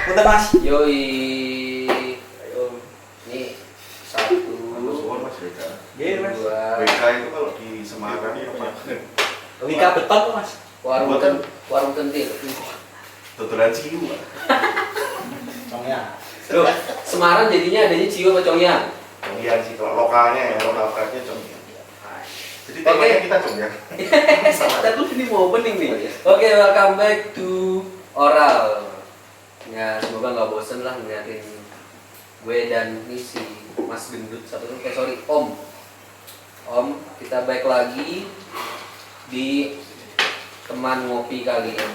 Punten Mas. Yoi. Ayo. Ini satu. Mas WK. Iya Mas. Dua. WK itu kalau di Semarang apa? Wika beton kok Mas. Warung kentil. Tutulan ciu. Congnya. Loh, Semarang jadinya adanya Ciu apa Congyan? Congyan sih kalau lokalnya ya, lokal price-nya Congyan. Jadi temanya kita Congyan. Kita tuh ini mau opening nih. Oke, welcome back to Oral. Ya, semoga nggak bosen lah ngeliatin gue dan ini si Mas Gendut satu sorry Om. Om, kita baik lagi di teman ngopi kali ini.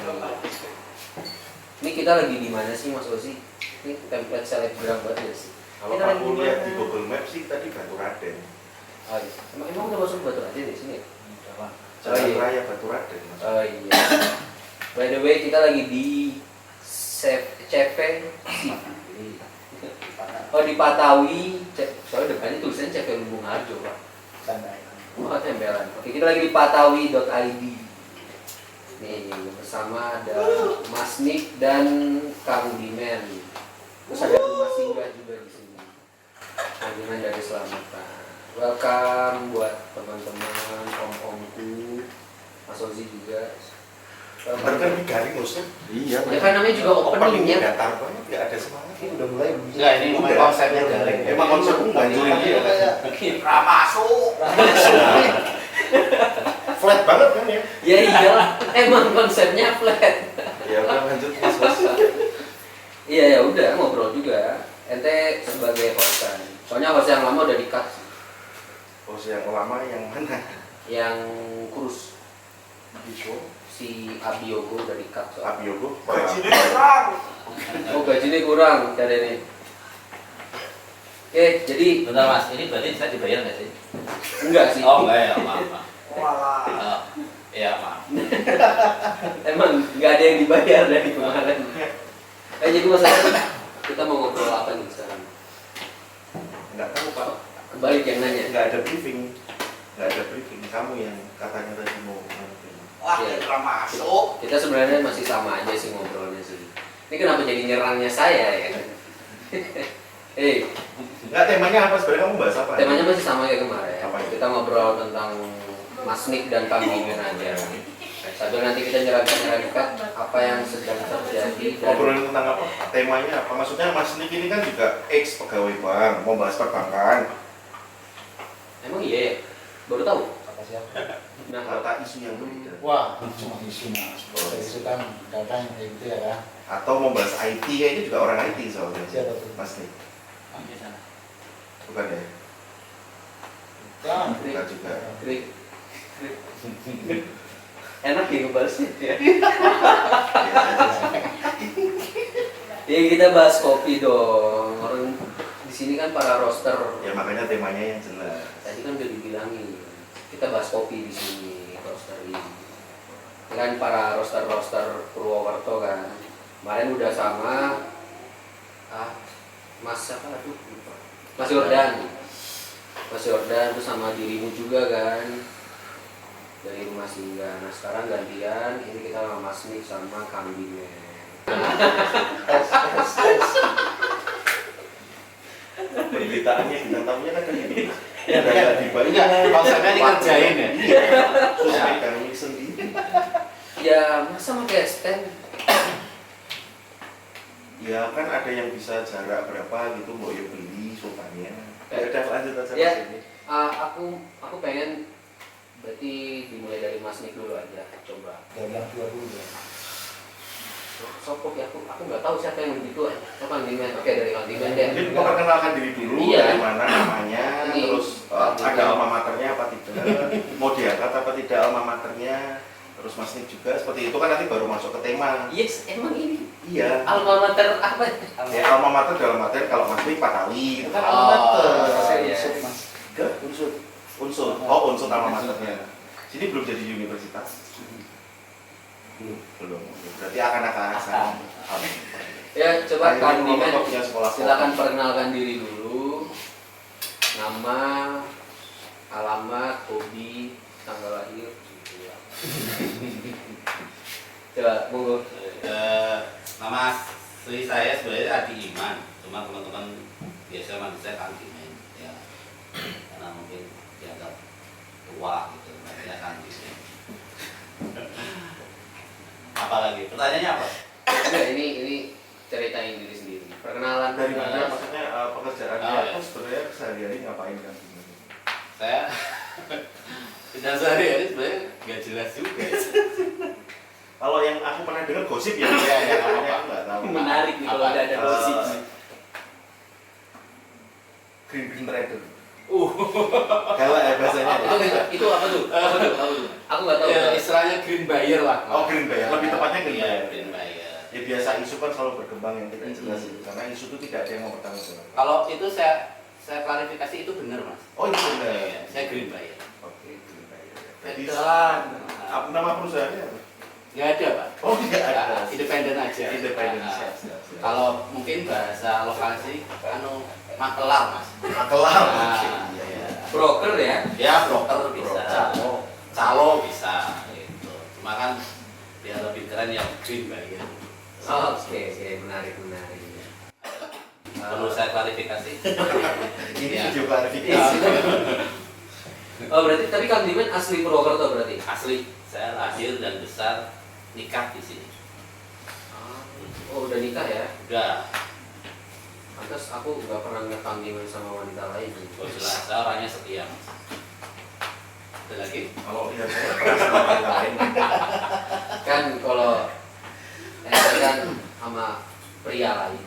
Ini kita lagi di mana sih Mas Ozi? Ini template selebgram banget ya sih. Kalau Kita lagi aku di lihat mana? di Google Maps sih tadi Batu Raden. Oh, iya. Emang udah masuk Batu Raden di sini? Jalan iya. Raya Batu Raden. Mas. Oh iya. By the way, kita lagi di CV. Oh di Patawi. Soalnya depannya tulisannya CV Lumbung Harjo, Pak. Santai. Oh, tempelan. Oke, kita lagi di patawi.id. Nih, bersama ada Mas Nick dan Kang Dimen. Terus ada Rumah Singgah juga di sini. Kang Dimen dari Selamatan. Welcome buat teman-teman, om-omku, Mas Ozi juga. Baru kan digaring maksudnya. Iya. Ya kan namanya juga openingnya. Datar banget, nggak ada semangat. Ini udah mulai. Enggak, ini Udah. konsepnya garing. Emang konsepnya ngancurin dia. Masuk. Flat banget kan ya? Ya iya, emang konsepnya flat. Ya udah lanjut Mas Bos. Iya ya udah ngobrol juga. Ente sebagai host kan. Soalnya host yang lama udah di-cut. Bos yang lama yang mana? Yang kurus Biswa. si Abiogo udah di-cut. Abiogo. Oh gajinya kurang dari ini. Oke, jadi Bentar Mas, ini berarti saya dibayar nggak sih? enggak sih. Oh enggak ya, maaf. Walah. Oh, iya maaf. Emang nggak ada yang dibayar dari kemarin. Jadi masalahnya kita mau ngobrol apa nih sekarang? Nggak tahu Pak. Kebalik yang nanya. Nggak ada briefing. Nggak ada briefing. Kamu yang katanya tadi mau ngomongin. Wah, Iya. kita masuk. Kita sebenarnya masih sama aja sih ngobrolnya sih. Ini kenapa jadi nyerangnya saya ya? Nggak, temanya apa sebenarnya, kamu bahas apa? Temanya masih sama kayak kemarin. Apa itu? Kita ngobrol tentang Mas Nick dan Kang Dimen aja. Sambil nanti kita nyerangkan apa yang sedang terjadi. Ngobrolin tentang apa? Temanya apa? Maksudnya Mas Nick ini kan juga ex pegawai bank, mau bahas perbankan. Emang iya ya? Baru tahu? Kata siapa? Nah, Data isu yang berbeda. Wah, cuma isu Mas. Isu kan data yang kayak gitu ya kan. Atau mau bahas IT, kayaknya juga orang IT soalnya. Siapa tuh? Mas Nick. Oh, di sana. Bukan ya? Kan. Bukan juga. krik. Enak ya ngebalasnya ya. Ya kita bahas kopi dong. Orang di sini kan para roaster. Ya makanya temanya yang jelas. Tadi kan udah dibilangin. Kita bahas kopi di sini, roaster ini. Kan para roaster Purwokerto kan. Kemarin udah sama Mas siapa tuh? Mas Yordan. Mas Yordan tuh sama dirimu juga kan. Dari Rumah Singgah. Nah sekarang gantian, ini kita sama Mas Nick sama Kang Dimen. Pemberitaannya kita tahunya kan kayak gini. Ya, Udah nggak dibayar. Enggak, konsepnya dikerjain ya. Sosmed kami sendiri. Ya masa pakai stand? Ya kan ada yang bisa jarak berapa gitu, mau ya beli sultannya. Ya udah lanjut aja Ya. Mas ini. Aku pengen berarti dimulai dari Mas Nick dulu aja, coba. Gak bilang dua dulu ya. Sopok ya, aku nggak tahu siapa yang begitu. Kang Dimen, oke dari Kang Dimen deh. Mungkin memperkenalkan diri dulu, Iya. dari mana namanya, Ini. terus ada alma maternya apa tidak, mau diangkat apa tidak alma maternya, terus Mas Nick juga seperti itu kan nanti baru masuk ke tema. Yes, emang ini Iya. alma mater apa? Ya alma mater dalam materi kalau Mas Nick Patawi, itu kan alma Oh, mater. iya. Unsur Mas. Enggak, unsur. Oh unsur alma maternya. Sini belum jadi universitas. Belum. Belum. Berarti akan ke arah sana. Ya, coba kandimen punya sekolah. silakan perkenalkan diri dulu. Nama, alamat, hobi, tanggal lahir. Coba, monggo. Nama asli saya sebenarnya Adi Iman, cuma teman-teman biasa manggil saya kandimen ya, karena mungkin dianggap tua gitu, makanya kandimen. Apalagi pertanyaannya apa? Enggak, ini ceritain diri sendiri. Perkenalan Dari mana maksudnya pekerjaannya Oh, iya. itu sebenarnya sehari-hari ngapain kan? Saya kerjaan sehari-hari sebenarnya nggak jelas juga. Kalau yang aku pernah dengar gosip ya, Iya, iya, aku apa-apa. nggak tahu. menarik nih kalau Apa? udah ada gosip. Green trader. Galak ya bahasanya. Itu apa tuh? Apa tuh? Aku nggak tahu. Ya, istilahnya green buyer lah. Oh, green buyer. Lebih tepatnya green Iya, buyer. green buyer. Ya biasa isu kan selalu berkembang yang tidak jelas itu. Karena isu itu tidak ada yang mau bertanggung jawab. Kalau itu saya klarifikasi itu benar mas. Oh itu benar. Iya, saya green buyer. Oke, green buyer. Jadi Betulan. nama perusahaannya apa? Nggak ada pak. Oh tidak ada. Independen aja. Independen. Nah, Siap, siap, siap. kalau mungkin bahasa lokasi, makelar mas. Makelar. Nah, Iya, iya. Broker ya. Ya broker bisa, Calo. calo bisa, gitu. Cuma kan biar lebih keren yang green buyer. Oke, menarik. Perlu saya klarifikasi. Ini Iya. video klarifikasi. Oh berarti tapi Kang Dimen asli Purwokerto berarti? Asli, saya lahir dan besar nikah di sini. Oh udah nikah ya? Udah, Pantas aku nggak pernah ngeliat Kang Dimen sama wanita lain. oh jelas, saya orangnya setia mas. Ada lagi? Kalau lihat saya pernah sama orang lain. Kan kalau saya kan sama pria lain.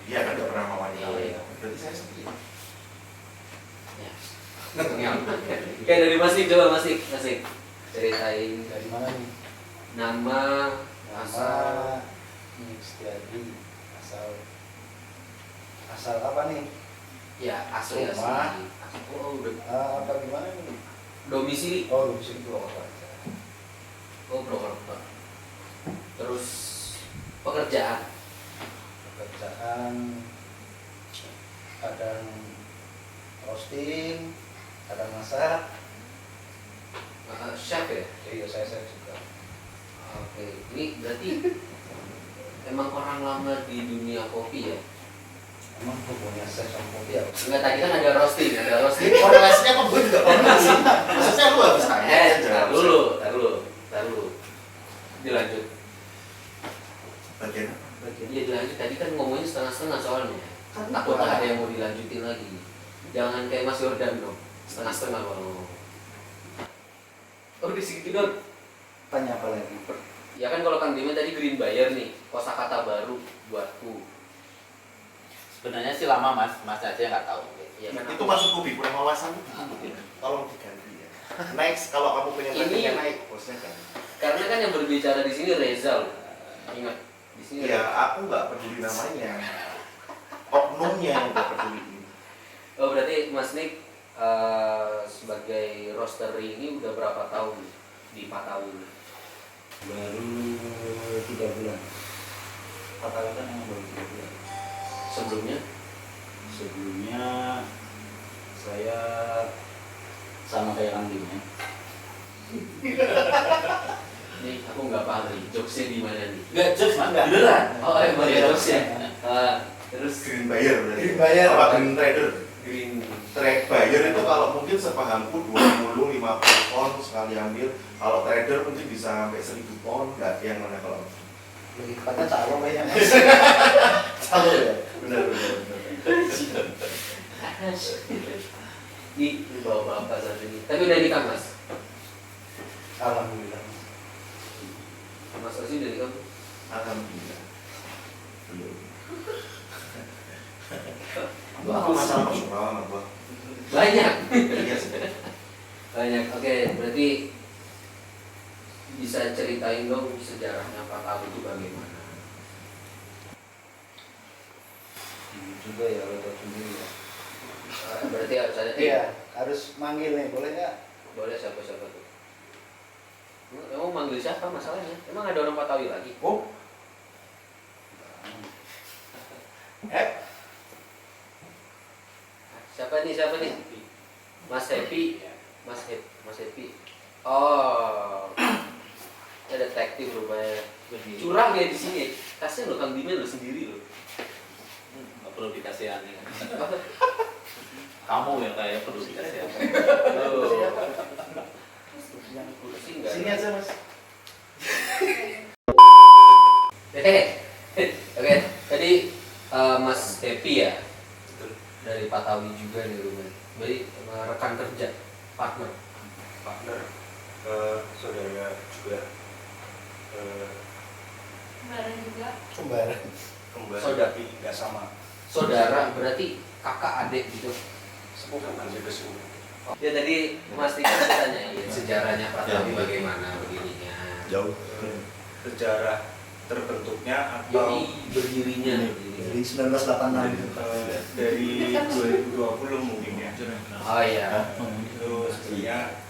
Iya kan nggak pernah sama wanita lain. Iya. Berarti saya setia. Ya. Oke dari Masik coba Masik ceritain Dari mana nih? nama, Nama asal. Setiadi. Asal apa nih? Ya asli. Rumah. Oh udah Apa gimana nih? domisili. Oh, di sini Purwokerto aja. Oh Purwokerto. Terus pekerjaan. Pekerjaan kadang roasting, kadang masak. Chef ya? Iya, saya juga. Oke, ini berarti emang orang lama di dunia kopi ya? Emang hubungannya saya sama kopi apa? Enggak, tadi kan ada roasting. Korelasinya kok gue juga korelasi. Maksudnya lu harus tanya. Tar dulu. Dilanjut. Bagian apa? Iya dilanjut, tadi kan ngomongnya setengah-setengah soalnya. Takutnya ada yang mau dilanjutin lagi. Jangan kayak Mas Yordan dong, setengah-setengah kalau ngomong. Oh di situ dong. Tanya apa lagi? Ya kan kalau Kang Dimen tadi green buyer nih, kosakata baru buatku. Sebenarnya sih lama mas aja yang nggak tahu. Ya kan Itu masuk kubi kurang wawasan. Tolong diganti ya. Next kalau kamu pengen Ini- ratingnya naik, bosnya kan. karena kan yang berbicara di sini Reza loh. Ingat di sini. Iya, aku nggak peduli namanya. Oknumnya yang nggak peduli. Oh berarti Mas Nik sebagai roastery ini udah berapa tahun di Patawu? Baru 3 bulan. Katakan kan yang baru 3 bulan. Sebelumnya? Sebelumnya saya sama kayak Kang Dimen. Nih aku nggak paham nih, jokesnya di mana nih? Nggak jokes mas, Nggak. beneran. Oh emang ya jokesnya. Terus Green buyer berarti. Green buyer. Apa green trader? green. Trade buyer itu kalau mungkin sepahamku 20-50 pound sekali ambil. Kalau trader mungkin bisa sampai 1000 pound. Nggak yang mana kalau? Lebih tepatnya calo kayaknya. Calo ya. Benar. Di bawa bapak saat ini. Tapi udah nikah Mas? Alhamdulillah. Mas Osi udah nikah? Alhamdulillah. Belum. Wah, Apa masalah personal sama gua? Banyak. Iya sih. Banyak. Oke, berarti bisa ceritain dong sejarahnya Patawu itu bagaimana? Ini juga ya, lo tahu sendiri ya. Berarti harus ada tim. Iya, harus manggil nih, boleh nggak? Boleh siapa tuh? manggil siapa masalahnya? Emang ada orang Patawi lagi? Oh. Siapa nih? Mas Happy. Mas Happy. Oh. Ya detektif rupanya. Curang ya di sini. Kasihan lo Kang Dimen lo sendiri lo. Nggak perlu dikasih aneh. Kamu yang kayak perlu dikasih aneh. Sini aja Mas. Oke. Tadi Mas Happy ya. Dari Patawi juga nih rumah. Jadi rekan kerja, partner. Saudara juga Kemarin juga. kembar Saudara. tapi nggak sama Saudara berarti kakak adik gitu. sepupu kan juga sepupu. Ya tadi Mas Tika tanya sejarahnya Patawi bagaimana begininya. Jauh sejarah terbentuknya atau Berdirinya. dari 1986 dari 2020 mungkin ya. Oh iya. Itu sebenarnya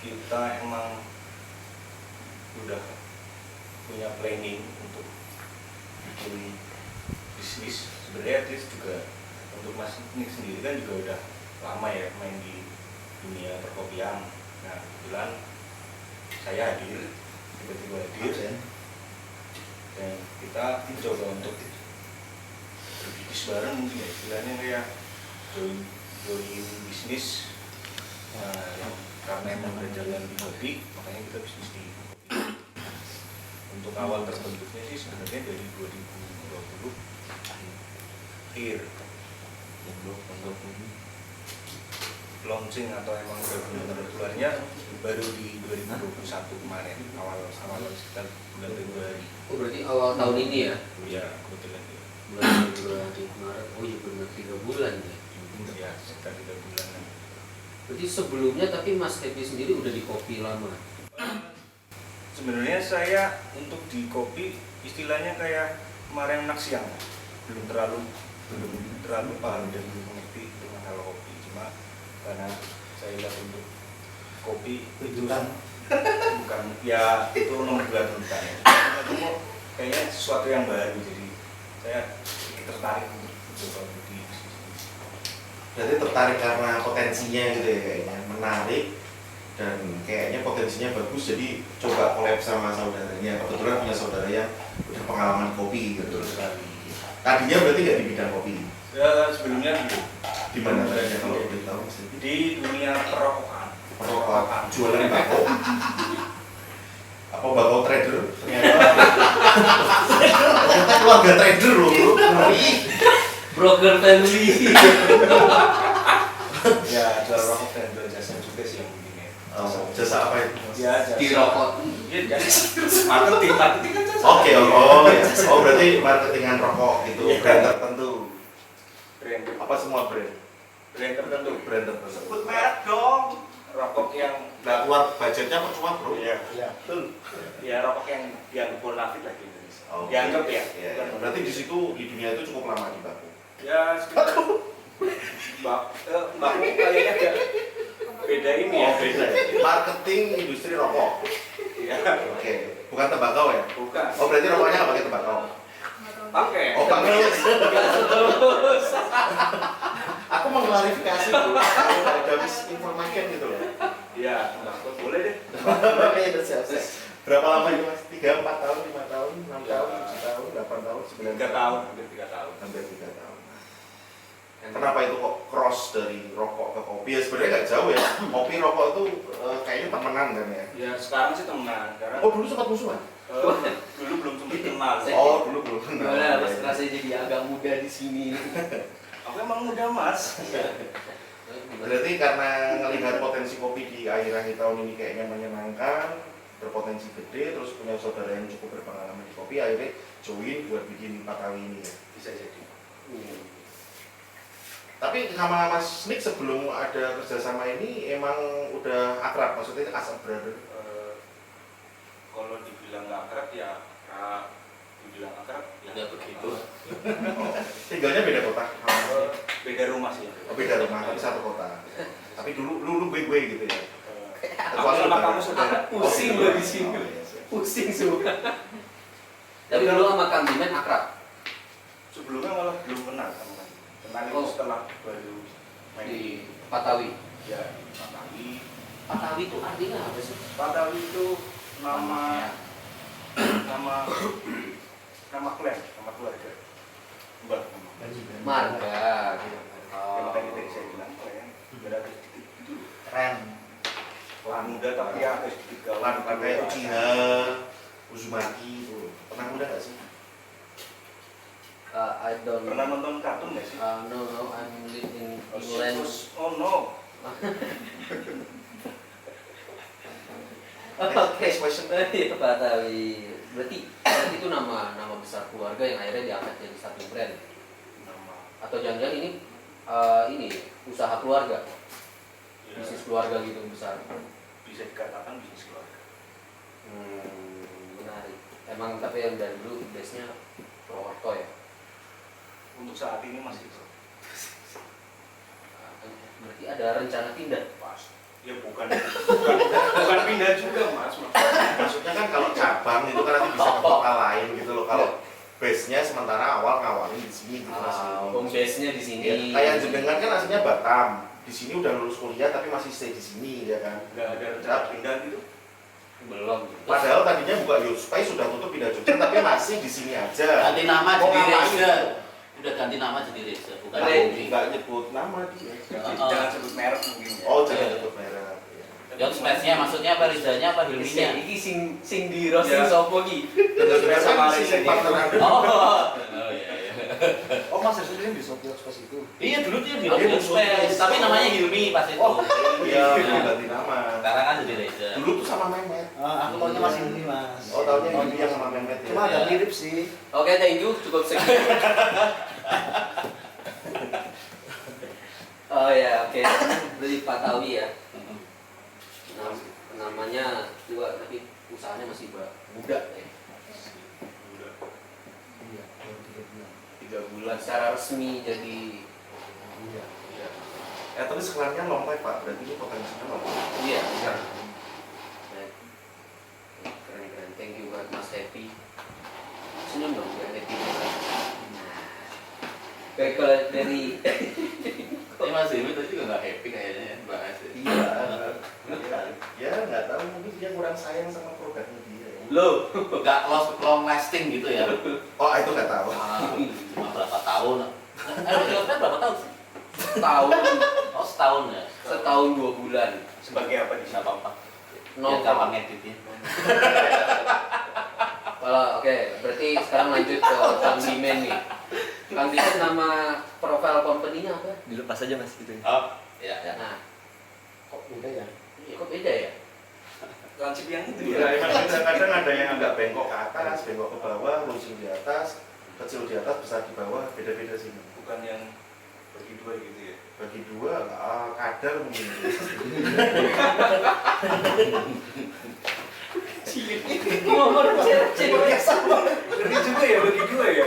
kita emang udah punya planning untuk bikin bisnis. Sebenarnya itu juga untuk Mas Nik sendiri kan juga udah lama ya main di dunia perkopian. Nah kebetulan saya hadir, tiba-tiba hadir dan kita mencoba untuk berbisnis bareng mungkin ya, istilahnya kayak join bisnis. Nah, karena emang udah jalan di kopi, makanya kita bisnis di kopi. Untuk awal terbentuknya sih sebenarnya dari 2020 akhir launching atau emang udah benar-benar keluarnya baru di 2021 kemarin awal sekitar bulan Februari. Oh berarti awal tahun ini ya? Ya kebetulan ya. Bulan Februari kemarin. Oh iya benar 3 bulan ya. Ya sekitar 3 bulanan. Berarti sebelumnya tapi Mas Happy sendiri udah di kopi lama. Sebenarnya saya untuk di kopi istilahnya kayak kemarin anak siang, belum terlalu paham dan belum mengerti dengan hal kopi. Cuma karena saya lihat untuk kopi itu bukan ya itu nomor 2 tuntutannya. Itu kok kayaknya sesuatu yang baru, jadi saya sedikit tertarik untuk coba di bisnis. Berarti tertarik karena potensinya gitu ya, kayaknya menarik dan kayaknya potensinya bagus, jadi coba collab sama saudaranya. Kebetulan punya saudara yang udah pengalaman kopi gitu. Betul sekali. Tadinya berarti nggak di bidang kopi. Ya, sebelumnya gitu. Di mana tadinya kalau boleh tahu? Di dunia perrokokan. Perrokokan, jualan bako. Apa bako trader? Ternyata keluarga trader loh, bro. Ngeri. Broker family. Ya, jual rokok dan jual jasa juga sih yang mungkin ya. Oh, jasa apa itu? Ya, jasa. Di rokok. Ya, jasa. Marketing kan jasa. Oke, oh ya. Oh berarti marketingan rokok itu Iya. brand tertentu. Brand. Apa semua brand? Brand tertentu. Brand tertentu. Sebut merek dong. Rokok yang Nggak keluar budgetnya percuma bro. Iya, betul. Ya, rokok yang dianggap bonafit lah di Indonesia. Oh, Dianggap ya. Iya, iya. Berarti di situ di dunia itu cukup lama di Baku. Ya, sekitar Mbak kayaknya agak beda ini ya. Oh beda. Ya? Marketing industri rokok. Iya. Oke. Bukan tembakau ya? Bukan. Oh berarti rokoknya nggak pakai tembakau? Pakai. Oh pakai. Aku mengklarifikasi bro. Ada misinformation gitu loh. Iya, boleh deh. Oke, siap. Berapa lama itu mas? 3, 4 tahun, 5 tahun, 6 tahun, 7 tahun, 8 tahun, 9 3 tahun, hampir 3 tahun. Hampir 3 tahun. Kenapa itu kok cross dari rokok ke kopi? Ya sebenarnya nggak jauh ya. Kopi rokok itu kayaknya temenan kan ya. Ya sekarang sih temenan, karena Oh dulu sempat musuhan? dulu belum sempat kenal. Oh dulu belum kenal. Gimana Mas rasanya jadi agak muda di sini? Aku emang muda mas. Berarti karena ngelihat potensi kopi di akhir-akhir tahun ini kayaknya menyenangkan, berpotensi gede, terus punya saudara yang cukup berpengalaman di kopi, akhirnya join buat bikin Patawi ini ya. Bisa jadi. Tapi sama Mas Nick sebelum ada kerjasama ini emang udah akrab, maksudnya as a brother. Kalau dibilang nggak akrab ya, dibilang akrab ya begitu. Tinggalnya beda kota, Beda rumah sih. oh, beda rumah tapi satu kota. Tapi dulu gue gitu ya. Aku sama kamu sudah Pusing lo di sini. Oh, iya, siap. Pusing semua. Tapi dulu sama Kang Dimen akrab Sebelumnya malah belum kenal sama Kang. Kenal itu Oh. setelah baru main di Patawi. ya Patawi. Patawi itu artinya apa sih? Patawi itu nama nama nama klan, nama keluarga. Mbak. Marga. Gitu. Yang tadi saya bilang klan. Berada sedikit itu Keren. klan muda tapi agak sedikit Lan gawan. kayak Uchiha, Uzumaki itu. Pernah muda nggak sih? I don't. Pernah nonton kartun nggak sih? No, I'm living in Oh, England. Oh no. Oke, Next question. Iya, Patawi. Berarti itu nama besar keluarga yang akhirnya diangkat jadi satu brand. Nama Atau jangan-jangan ini usaha keluarga, ya, bisnis keluarga gitu besar. bisa dikatakan bisnis keluarga. Menarik. Emang tapi yang dari dulu base-nya Purwokerto ya. Untuk saat ini masih itu. Berarti ada rencana pindah. Pas. Ya bukan pindah juga mas. Maksudnya kan kalau cabang itu kan nanti bisa ke kota lain gitu loh. Kalau base-nya sementara awal ngawalin di sini gitu Mas. Home base-nya di sini. Ya, kayak jenengan kan aslinya Batam. Di sini udah lulus kuliah tapi masih stay di sini ya kan. Nggak ada rencana pindah gitu. Belum. Padahal tadinya buka Youth Space sudah tutup pindah Jogja tapi masih di sini aja. Ganti nama Mau jadi ngapain Reza. gitu? Udah ganti nama jadi Reza, bukan Nggak, Hilmi. nggak nyebut nama dia. Jangan sebut merek mungkin ya. Oh jangan nyebut merek. Ya. Yang space-nya maksudnya apa, Rizanya apa Hilminya? Iki sing di roasting Ya. sopo ki. Sudah sama kan Reza si partner Anda. Oh iya iya. Oh Mas Rizal ini di Sopir Space itu? Iya dulu dia di Dia Rocket di Space, Space. tapi namanya Hilmi pas itu. Oh. Iya, dia ganti nama. Sekarang kan jadi Reza. Dulu tuh sama Mehmet. Aku tahunya Mas ini Mas. Oh tahunya ini dia sama Mehmet ya. Cuma agak mirip sih. Oke, thank you. Cukup sekian. Oh ya, oke. Dari Patawi ya. Namanya juga tapi usahanya masih muda ya. Udah Iya, 3 bulan secara resmi jadi Iya. Tapi sekelanya lompat Pak, berarti ini potensinya lompat. iya. Baik. Keren. Thank you buat Mas Happy. Senyum dong biar Happy. Baik, kalau dari Tapi Mas Hilmi tadi juga nggak happy kayaknya ya bahas ya. Iya. Ya nggak tahu mungkin dia kurang sayang sama produknya dia. Ya. lo Nggak long lasting gitu ya. Oh itu nggak tahu. Cuma berapa tahun? Hilmi berapa tahun sih? setahun Oh setahun ya. setahun 2 bulan. sebagai apa di Nggak sana? apa-apa. No Ya gampang ngeditnya. Kalau oke, berarti sekarang lanjut ke Kang Dimen nih. Kang Dimen nama profile company-nya apa? Dilepas aja mas gitu. Oh iya. Nah, Kok beda ya? kok beda ya? Lancip yang itu Iya, ya. emang kadang-kadang ada yang agak bengkok ke atas, bengkok ke bawah, luncing di atas, kecil di atas, besar di bawah, beda-beda sih. Bukan yang bagi dua gitu ya. Bagi dua, kadar mungkin. Ngomong Ngeri juga ya bagi dua ya.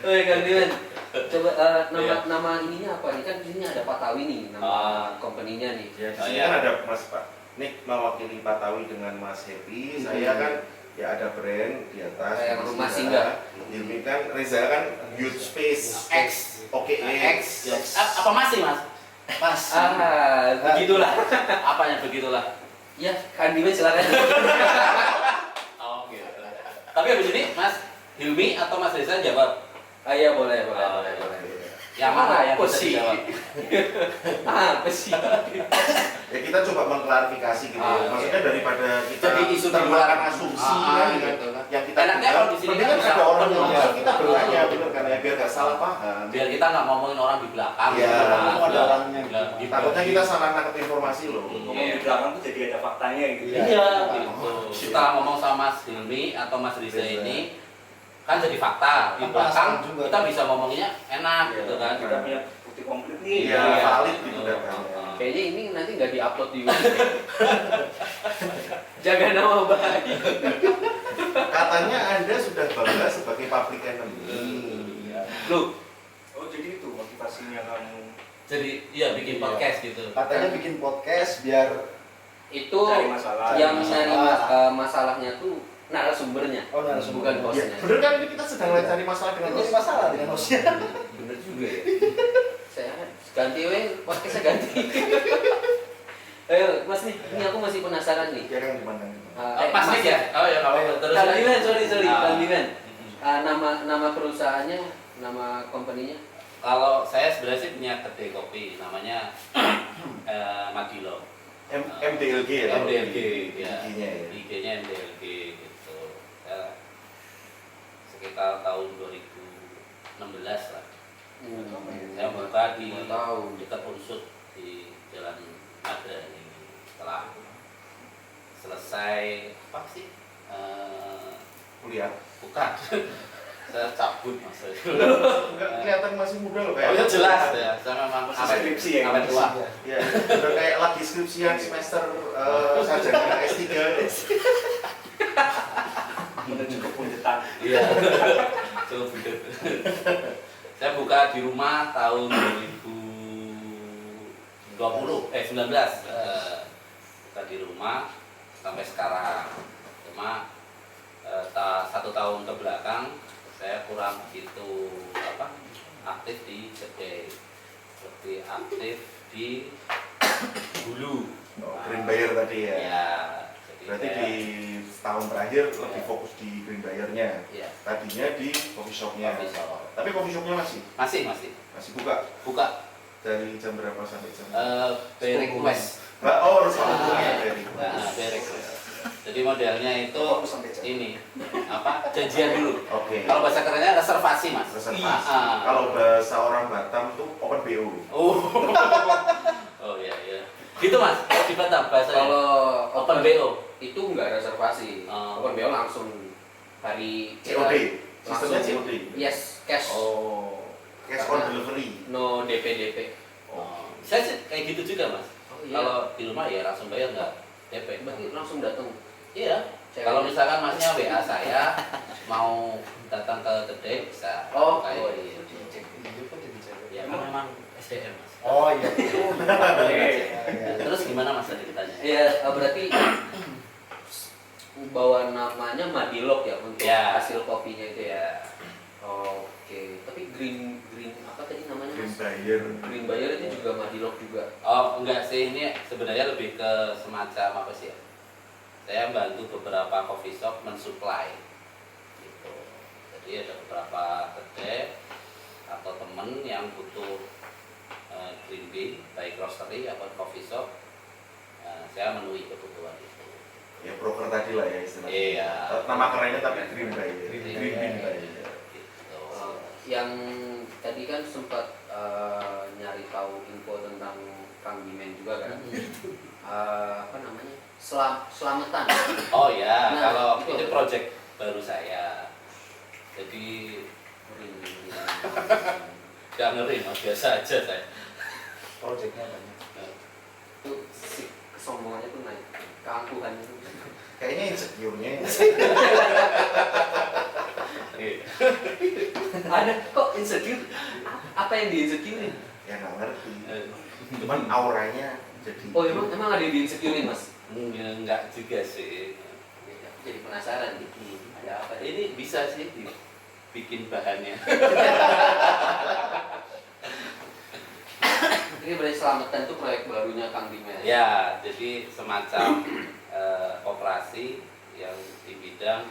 Oke, Kang Dimen. Coba Iya. nama ininya apa nih? Kan di sini ada Patawi nih, nama company-nya nih. Ya, di Oh, sini iya. kan ada Mas Pak Nick mewakili Patawi dengan Mas Happy. Saya kan ya ada brand di atas. Kayak Mas rumah Reza. singgah. Hilmi kan Reza kan Youth Space X. Oke X. Apa masih mas? Mas. Begitulah. Apa yang begitulah? Ya, Kang Dimen silakan. Oh gitu. Tapi habis ini Mas Hilmi atau Mas Reza jawab. Iya, boleh. Yang mana yang Apa bisa sih? dijawab? Apa sih? Ya kita coba mengklarifikasi gitu. Ah, Maksudnya daripada kita Jadi isu di termakan luar. asumsi Ah, kan, gitu kan. yang kita Enaknya kalau di sini mending kan kan bisa ada orang open yang ya. masuk, kita bertanya Ah. bener kan ya biar nggak salah paham. Biar kita nggak ngomongin orang di belakang. Iya. Ngomong ada orangnya. Gitu. Takutnya kita salah nangkep informasi loh. Ngomong di belakang tuh jadi ada faktanya gitu. Iya, gitu. Kita ngomong sama Mas Hilmi atau Mas Riza Riza. ini kan jadi fakta. Di Kan belakang perasaan juga. kita bisa ngomonginnya enak Iya, gitu kan. Kita punya bukti komplit nih. Iya, Iya. valid gitu Oh, datanya. oh. Kayaknya ini nanti nggak diupload di YouTube. ya. Jaga nama baik. Katanya Anda sudah bangga sebagai public enemy. Lu, Oh jadi itu motivasinya kamu. Jadi iya bikin Iya. podcast gitu. Katanya bikin podcast biar Itu Cari masalah. yang Cari nyari masalah. masalahnya tuh narasumbernya. Oh, narasumber. Bukan Ya, hostnya. bener kan ini kita sedang cari masalah dengan Jadi host. masalah dengan hostnya. Bener juga ya. Saya ganti podcastnya ganti. Ayo Mas nih, ini aku masih penasaran nih. Ya kan gimana? Pas nih ya? Oh ya, nggak apa-apa. Terus Kang Dimen, sorry, Ah. Kang Dimen. Nama perusahaannya, nama company-nya? Kalau saya sebenarnya sih punya kedai kopi, namanya Madilo. MDLG ya? kalau MDLG, di ya. IG-nya ya. IG-nya MDLG gitu. Ya, sekitar tahun 2016 lah. Saya buka di Nggak tahu. dekat Unsut di Jalan Mada ini. Setelah selesai apa sih? Kuliah. Bukan. Saya cabut mas. Enggak kelihatan masih muda loh Oh ya kayak. jelas ya. Saya memang Masih awet skripsi ya? awet tua. Ya, udah kayak lagi skripsian semester sarjana S3. Menuju ke punjetan. Iya. Coba bener. Saya buka di rumah tahun 19 buka di rumah sampai sekarang. Cuma 1 tahun ke belakang saya kurang begitu aktif di kedai, lebih aktif di hulu. Oh, Green Buyer tadi ya. Ya, jadi Berarti saya- di setahun terakhir lebih Ya. fokus di Green Buyer-nya. ya, Tadinya di coffee shop-nya. coffee shop. Tapi coffee shop-nya masih masih buka buka dari jam berapa sampai jam? by request. Oh, harus Ah, dari. Nah, by request. Jadi modelnya itu Fokus sampai jam. ini janjian dulu. Oke. Kalau bahasa kerennya reservasi mas. Reservasi. Ah. Kalau bahasa orang Batam tuh open BO. Oh, oh iya iya. Gitu mas. Di Batam bahasanya. Kalau Open BO. itu nggak reservasi. Oh. Open BO langsung hari COD. langsung Sistemnya COD. Yes, cash. Oh. Cash on delivery. No DP. Oh. Saya sih kayak gitu juga mas. Oh iya. Kalau di rumah ya langsung bayar nggak DP. Berarti langsung datang. Iya. Ceweknya. Kalau misalkan masnya WA saya mau datang ke kedai bisa. Oh, Kayak oh, gitu. Iya, kok jadi cewek? Ya kan memang SDM mas. Oh iya. Terus gimana mas tadi ditanya? Iya, berarti bawa namanya Madilog ya untuk Ya. hasil kopinya itu ya. Ya. Oke, tapi green apa tadi namanya? Green Mas? Buyer. Green Buyer itu juga Madilog juga. Oh enggak sih, ini sebenarnya lebih ke semacam apa sih ya? Saya bantu beberapa coffee shop mensuplai gitu. Jadi ada beberapa kedai atau temen yang butuh green bean, baik roastery atau coffee shop, saya memenuhi kebutuhan itu. Ya broker tadi lah ya istilahnya. Iya. Nama kerennya tapi Green Buyer. Green Green Bean Buyer. Buyer. Gitu. Yang tadi kan sempat nyari tahu info tentang Kang Dimen juga kan. Apa namanya? Selamatan. Oh ya, Nah, kalau itu. itu project baru saya. Jadi nggak ngeri, mas biasa aja saya. Projectnya banyak. Itu si kesombongannya tuh naik, keangkuhan itu. Kayaknya insecure-nya. Ada kok insecure? Apa yang di insecurein? Ya nggak ngerti. Cuman auranya jadi. Oh emang ada yang di insecurein mas? Enggak juga sih. Aku jadi penasaran nih. Ada apa? Ini bisa sih dibikin bahannya. Ini berarti selamatan tuh proyek barunya Kang Dimen. Ya, jadi semacam operasi yang di bidang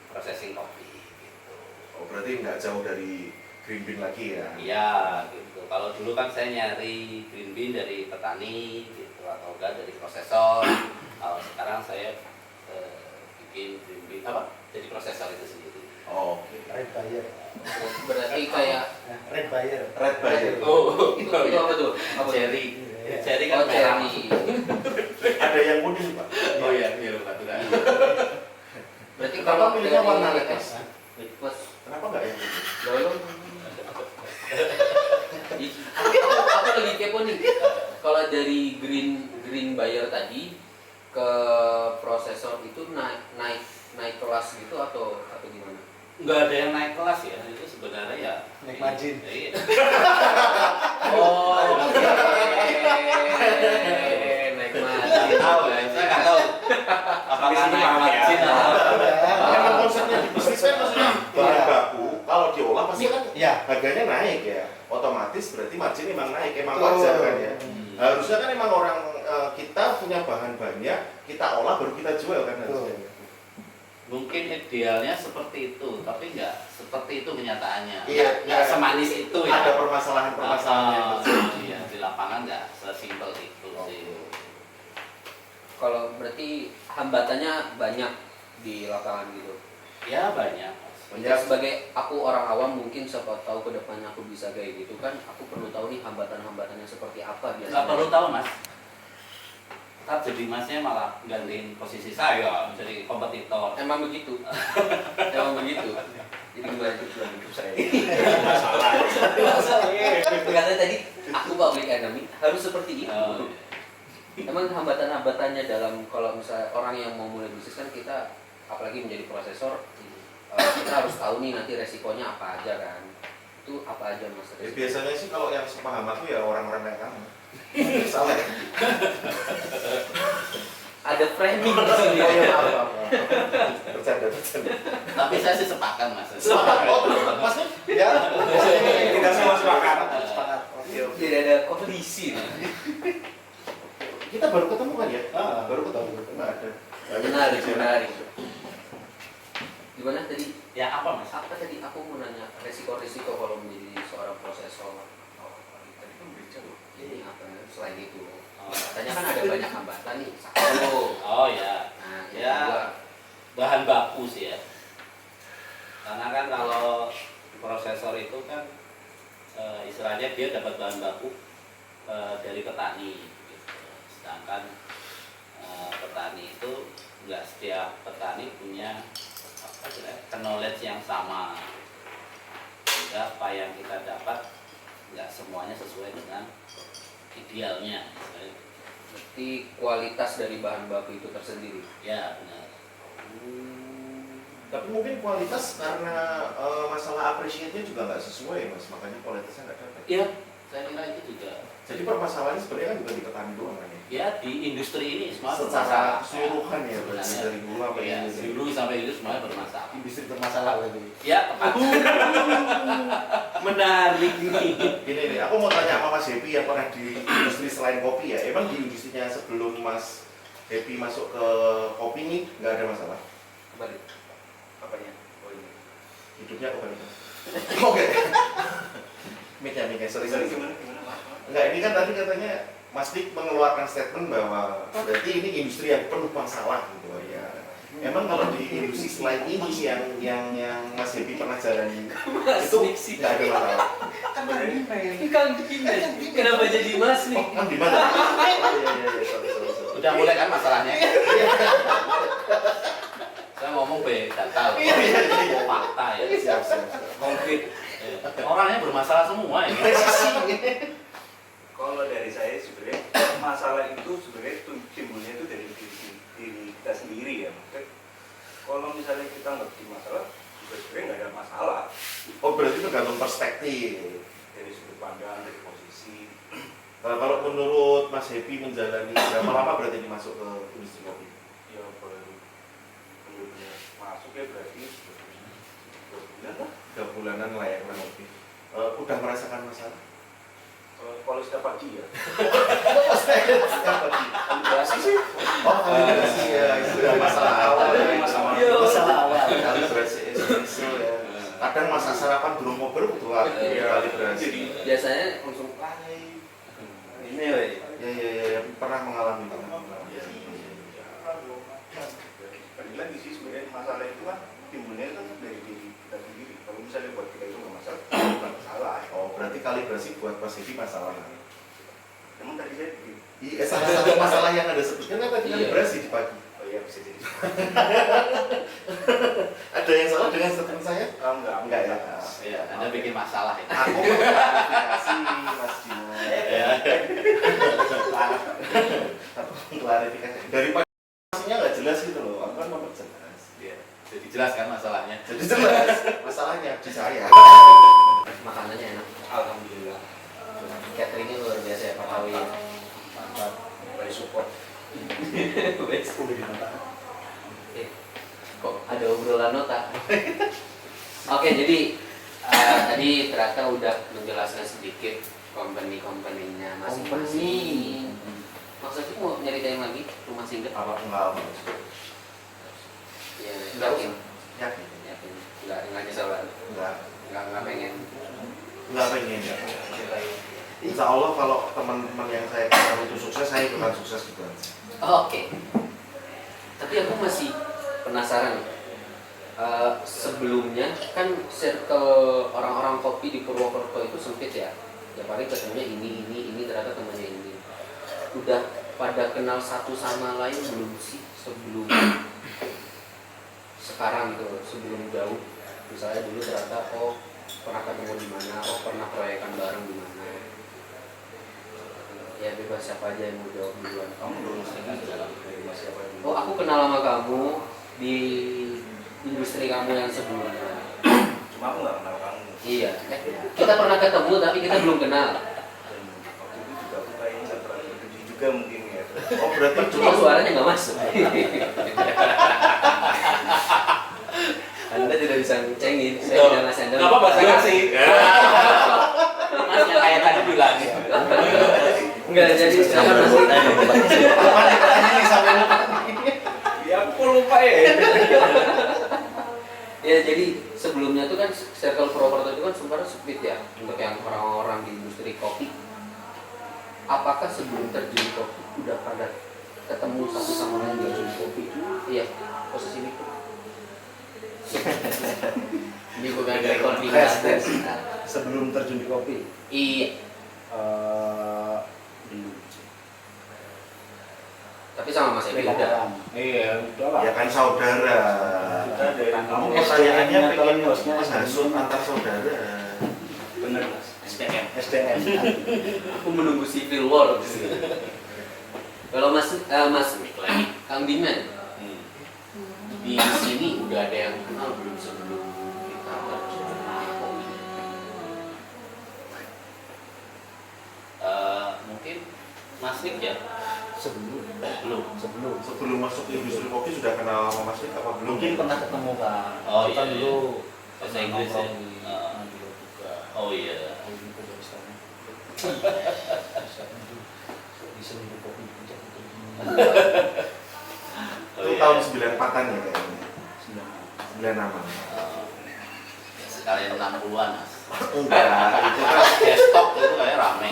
processing kopi. Gitu. Oh berarti nggak jauh dari Green Bean lagi ya? Iya, gitu. Kalau dulu kan saya nyari green bean dari petani, gitu, atau enggak dari prosesor. Kalau sekarang saya bikin green bean apa? Jadi prosesor itu sendiri. Oh. Red Buyer. Berarti kayak Red Buyer. Red Buyer. Oh, itu apa tuh? Apa tuh? cherry. Iya. Cherry Oh kan merah. cherry. Ada yang kuning pak. Oh iya, biru Pak. Berarti Kenapa kalau pilihnya warna dari red mas? Mas, Kenapa nggak yang kuning? belum. Aku lagi kepo nih. Kalau dari green buyer tadi ke prosesor itu naik kelas gitu atau gimana? Nggak ada yang naik kelas ya, itu sebenarnya ya Naik margin. Iya. Oh, oke. Naik margin. Tahu ya, saya nggak tahu apakah Sampai sini naik paham ya. margin atau Memang konsepnya di bisnis kan maksudnya bahan Iya. baku kalau diolah pasti kan Iya. harganya naik ya. Otomatis berarti margin emang naik, emang Betul. wajar kan ya. Harusnya kan emang orang kita punya bahan banyak, kita olah baru kita jual kan harusnya. mungkin idealnya seperti itu, tapi nggak seperti itu kenyataannya. Iya, Nggak iya. semanis itu ya. Ada permasalahan-permasalahan yang kecil. Iya, di lapangan nggak sesimpel itu sih. Kalau berarti hambatannya banyak di lapangan gitu. Ya banyak. Ya, sebagai aku orang awam mungkin siapa tahu ke depannya aku bisa kayak gitu kan, aku perlu tahu nih hambatan-hambatannya seperti apa biasanya. Nggak perlu tahu mas. Ntar jadi masnya malah gantiin posisi saya menjadi kompetitor. Emang begitu. Emang begitu. Jadi gimana itu dalam hidup saya? Masalah. Katanya tadi aku public enemy harus seperti itu. Oh, Emang hambatan-hambatannya dalam kalau misalnya orang yang mau mulai bisnis kan kita apalagi menjadi prosesor kita harus tahu nih nanti resikonya apa aja kan. Itu apa aja mas? Ya, biasanya sih kalau yang sepaham aku ya orang-orang kayak kamu. Salah ya? Ada framing di sini. Oh iya, maaf. Bercanda. Tapi saya sih sepakat mas. Sepakat, oh maksudnya? Ya, Kita semua sepakat. sepakat. Oke, oke. Tidak ada koalisi. Kita baru ketemu kan ya? Baru ketemu. Nggak ada. Menarik, menarik. Gimana tadi? Ya apa mas? Apa tadi aku mau nanya resiko-resiko kalau menjadi seorang prosesor? Oh, tadi kan berbicara ini apa selain itu? Katanya kan ada banyak hambatan nih. Satu. Oh ya. Nah, yang Ya. kedua. Bahan baku sih ya. Karena kan kalau prosesor itu kan istilahnya dia dapat bahan baku dari petani. Gitu. Sedangkan petani itu nggak setiap petani punya knowledge yang sama, sehingga apa yang kita dapat nggak semuanya sesuai dengan idealnya. Berarti kualitas dari bahan baku itu tersendiri. Ya benar. Tapi mungkin kualitas karena masalah appreciate-nya juga nggak sesuai mas, makanya kualitasnya nggak dapat. Iya, saya kira itu juga. Jadi permasalahannya sebenarnya kan bukan di petani doang kan ya? Ya di industri ini semua Secara bermasalah. keseluruhan ya, berarti Sebenarnya. dari dulu sampai Iya, ini. dari dulu sampai hidup semuanya bermasalah. Industri bermasalah lagi. Ya tepat. Menarik nih. Gini nih, aku mau tanya sama Mas Happy yang pernah di industri selain kopi ya. Emang di industrinya sebelum Mas Happy masuk ke kopi nih nggak ada masalah? Kembali. Apanya? Oh ini. Hidupnya apa nih? Oke. Miknya, sorry. Gimana? Enggak, ini kan tadi katanya Mas Dik mengeluarkan statement bahwa berarti ini industri yang penuh masalah gitu ya. Emang kalau di industri selain ini yang Mas Happy pernah jalani itu nggak ada masalah. Kang Dimas. Kenapa jadi Mas nih? Oh, kan di mana? Oh, iya, sorry. Udah mulai kan masalahnya. Saya ngomong be data, Iya. fakta ya. Siap. Konkret. Orangnya bermasalah semua ya. Kalau dari saya sebenarnya masalah itu sebenarnya timbulnya itu dari diri kita sendiri ya. Maksudnya, kalau misalnya kita ngerti masalah, juga sebenarnya nggak ada masalah Oh, berarti tergantung perspektif. dari sudut pandang, dari posisi. Kalau menurut Mas Happy menjalani berapa lama berarti dimasuk ke industri kopi? Ya baru benar-benar masuk ya berarti 2 bulan lah. 3 bulanan lah ya kurang lebih. Udah merasakan masalah? Kalau setiap pagi ya. Setiap pagi. Kalibrasi sih. Oh, kalibrasi ya, itu udah masalah awal ya. Masalah awal. Kalibrasi isu ya. Kadang masa sarapan belum mau betul kalibrasi. Jadi Biasanya langsung ini weh. Ya, pernah mengalami. ya, balik lagi sih sebenarnya masalah itu kan timbulnya kan dari diri kita sendiri. Kalau misalnya buat kita itu nggak masalah, bukan masalah. Oh, berarti kalibrasi buat Mas Happy masalah. Emang tadi saya bikin. Iya, salah satu masalah yang ada sebutkan kan tadi Iya. kalibrasi di pagi. Oh iya bisa jadi. Ada yang salah dengan statement saya? Enggak ya. Ya, Anda bikin masalah ya. Aku mengklarifikasi Mas Dino. Ya. Klarifikasi. Daripada maksudnya nggak jelas gitu loh. Aku kan memperjelas. Iya. Jadi jelas kan masalahnya. Jadi jelas masalahnya di saya. Makanannya enak. Alhamdulillah. Cateringnya luar biasa ya Pak Awi. Mantap. Dari support. Wes. Udah di mata. Kok ada obrolan nota? Oke, jadi tadi ternyata udah menjelaskan sedikit company-company-nya masing-masing. Maksudnya mau nyeritain lagi rumah singgah? Apa enggak? Ya, Enggak yakin. usah. Yakin. Yakin. Enggak nyesel lah. Enggak pengen. Enggak pengen ya. Insya Allah kalau teman-teman yang saya kenal itu sukses, saya ikutan sukses juga. Oke. Tapi aku masih penasaran. Sebelumnya kan circle orang-orang kopi di Purwokerto itu sempit ya. Ya paling ketemunya ini ternyata temannya ini. Udah pada kenal satu sama lain belum sih sebelum sekarang gitu, sebelum jauh. Misalnya dulu ternyata pernah ketemu di mana, pernah proyekan bareng di mana. Ya bebas siapa aja yang mau jawab duluan. Kamu dulu siapa yang Aku kenal sama kamu di industri kamu yang sebelumnya. Cuma aku nggak kenal kamu. Iya. Kita pernah ketemu tapi kita belum kenal. Dan waktu itu juga aku kayaknya nggak terlalu bertujuh juga mungkin ya. Oh berarti Cuma suaranya nggak masuk. Anda tidak bisa ngecengin. Saya tidak ngasih Anda. Nggak apa-apa, saya kasih. Mas yang kayak tadi bilang. Enggak jadi saya masih. ini sampai lupa. Ya aku lupa ya. Ya jadi sebelumnya tuh kan circle Purwokerto itu kan sebenarnya sempit ya untuk yang orang-orang di industri kopi. Apakah sebelum terjun kopi udah pada ketemu satu sama lain di industri kopi? Iya, posisi ini. Ini bukan recording Tes. Sebelum terjun di kopi. Iya, Belum. tapi sama Mas Ebi udah. Iya, udah lah. Ya kan saudara. Kita dari Kamu dulu pertanyaannya SDM-nya pengen bosnya menghasut antar saudara. bener mas. SDM. SDM. Aku menunggu civil war. Kalau Mas Mik lagi, Kang Dimen di sini udah ada yang kenal belum sebelum kita terjun ke kopi? Mungkin Mas Nik ya? Sebelum. Sebelum masuk ke industri kopi sudah kenal sama Mas Rik apa belum? Mungkin pernah ketemu Kak. Oh, Kita iya. dulu Bahasa Inggris ya? nongkrong di Mandiro juga. Oh iya. Ini juga misalnya. Di seluruh kopi puncak itu. Itu tahun 94-an ya kayaknya. 96-an. Sekalian 60-an Mas. Enggak, itu kan Desktop itu kayak rame.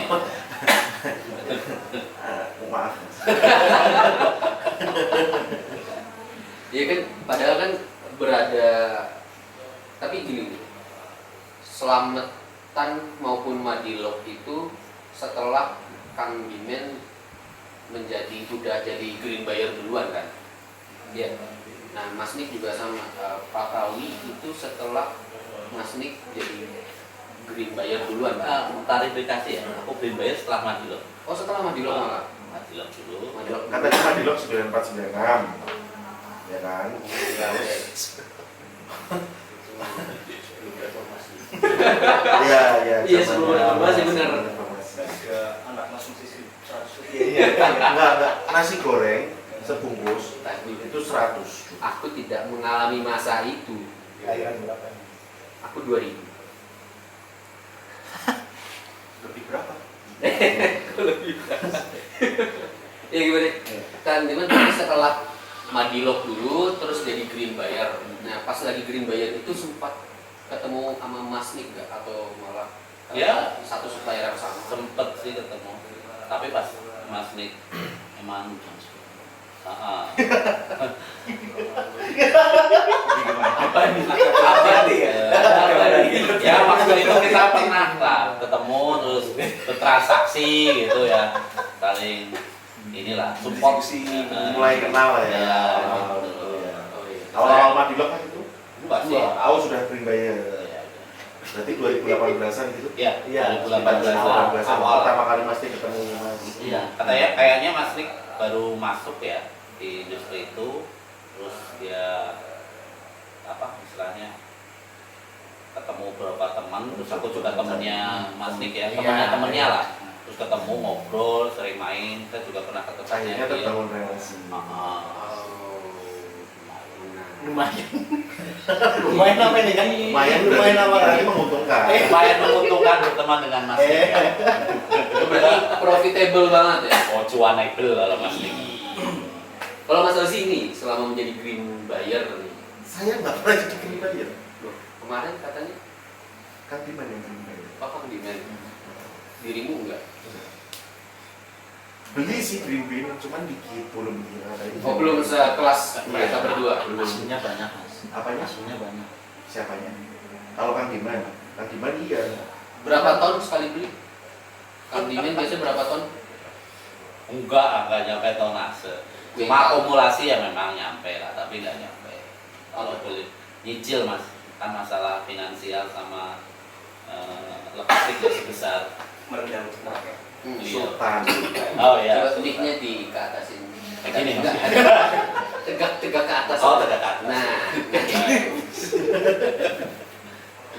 maaf. Iya kan, padahal kan berada, tapi gini, Selamatan maupun Madilog itu setelah Kang Dimen udah jadi green buyer duluan kan? Iya. Nah Mas Nik juga sama, Pak Kawi itu setelah Mas Nik jadi green buyer duluan kan? Klarifikasi ya, aku green buyer setelah Madilog. Oh setelah Madilog malah? Madilog dulu. Madilog Katanya kan di log 9496. Ya kan? Iya, oke. Sebelum reformasi. Iya, iya. Iya, sebelum reformasi, benar. Ada anak mas musisi 100. Iya, enggak. Nasi goreng sebungkus Tadi itu 100. aku tidak mengalami masa itu. Kelahiran berapa? Aku 2000. Lebih berapa? Lebih ya gimana? Kan Dimen tadi setelah Madilog dulu terus jadi green buyer. Nah pas lagi green buyer itu sempat ketemu sama Mas Nik gak? Atau malah Ya. satu supplier yang sama? Sempet sih ketemu. Tapi pas Mas Nik emang Apa nih? apa nih ya? Ya waktu itu kita pernah lah ketemu terus bertransaksi gitu ya, saling inilah support Diskusi, Mulai kenal lah ya. Ya, Awal gitu. gitu ya. Oh iya. Awal-awal Madilog kan itu. Enggak sih. Aku sudah green buyer. Ya, Berarti 2018-an gitu. ya, Iya, 2018 awal. awal. Pertama kali Mas Dik ketemu Mas. Iya, katanya kayaknya Mas Nik baru masuk ya di industri itu, terus dia apa istilahnya ketemu beberapa teman, terus aku juga temennya Mas Nik ya, temennya lah, terus ketemu ngobrol, sering main. Saya juga pernah ke tempatnya Akhirnya dia. terbangun relasi. Lumayan. Lumayan apa ini kan? Lumayan apa kan? Berarti menguntungkan. Lumayan menguntungkan berteman dengan Mas Dik ya. Itu berarti profitable banget ya. Oh, cuanable kalau Mas Dik. Kalau Mas Ozi ini selama menjadi green buyer nih, Saya nggak pernah jadi green buyer. loh, kemarin katanya Kan di mana yang green buyer? Kang Dimen, dirimu enggak? Beli sih green bean, cuman dikit belum gila. Oh belum sekelas mereka berdua. Belum. Aslinya banyak mas. Apanya? Aslinya banyak. Siapanya? Kalau Kang Diman, Kang Diman iya. Berapa ton sekali beli? Kang Dimen biasanya berapa ton? Enggak nyampe tonase. Cuma akumulasi ya memang nyampe lah, tapi nggak nyampe. Kalau beli nyicil Mas, kan masalah finansial sama logistik ya sebesar meredam tenaga. Iya. Sultan. Oh iya. Coba mic-nya di ke atasin. Kayak gini, Mas. Tegak ke atas. Oh, tegak ke atas. Nah.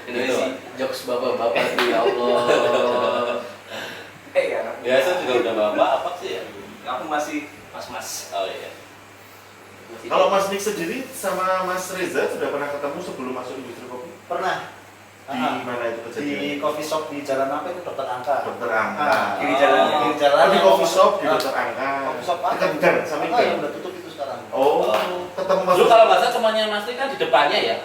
Ini Gitu. sih jokes bapak-bapak tuh ya Allah. Ya, Biasa juga udah bapak apa sih ya? aku masih mas-mas. Oh iya. Kalau Mas Nik sendiri sama Mas Reza sudah pernah ketemu sebelum masuk industri kopi? Pernah. Di mana itu Di kejadian? coffee shop di jalan apa itu Dokter Angka. Dokter Angka. Kiri jalan. Kiri jalan. Oh, di coffee shop di Ah. Dokter Angka. Coffee shop apa? Dekat gang, samping Ah, yang gang. udah tutup itu sekarang. Oh, ketemu Mas. Dulu kalau bahasa temannya Mas Dik kan di depannya ya.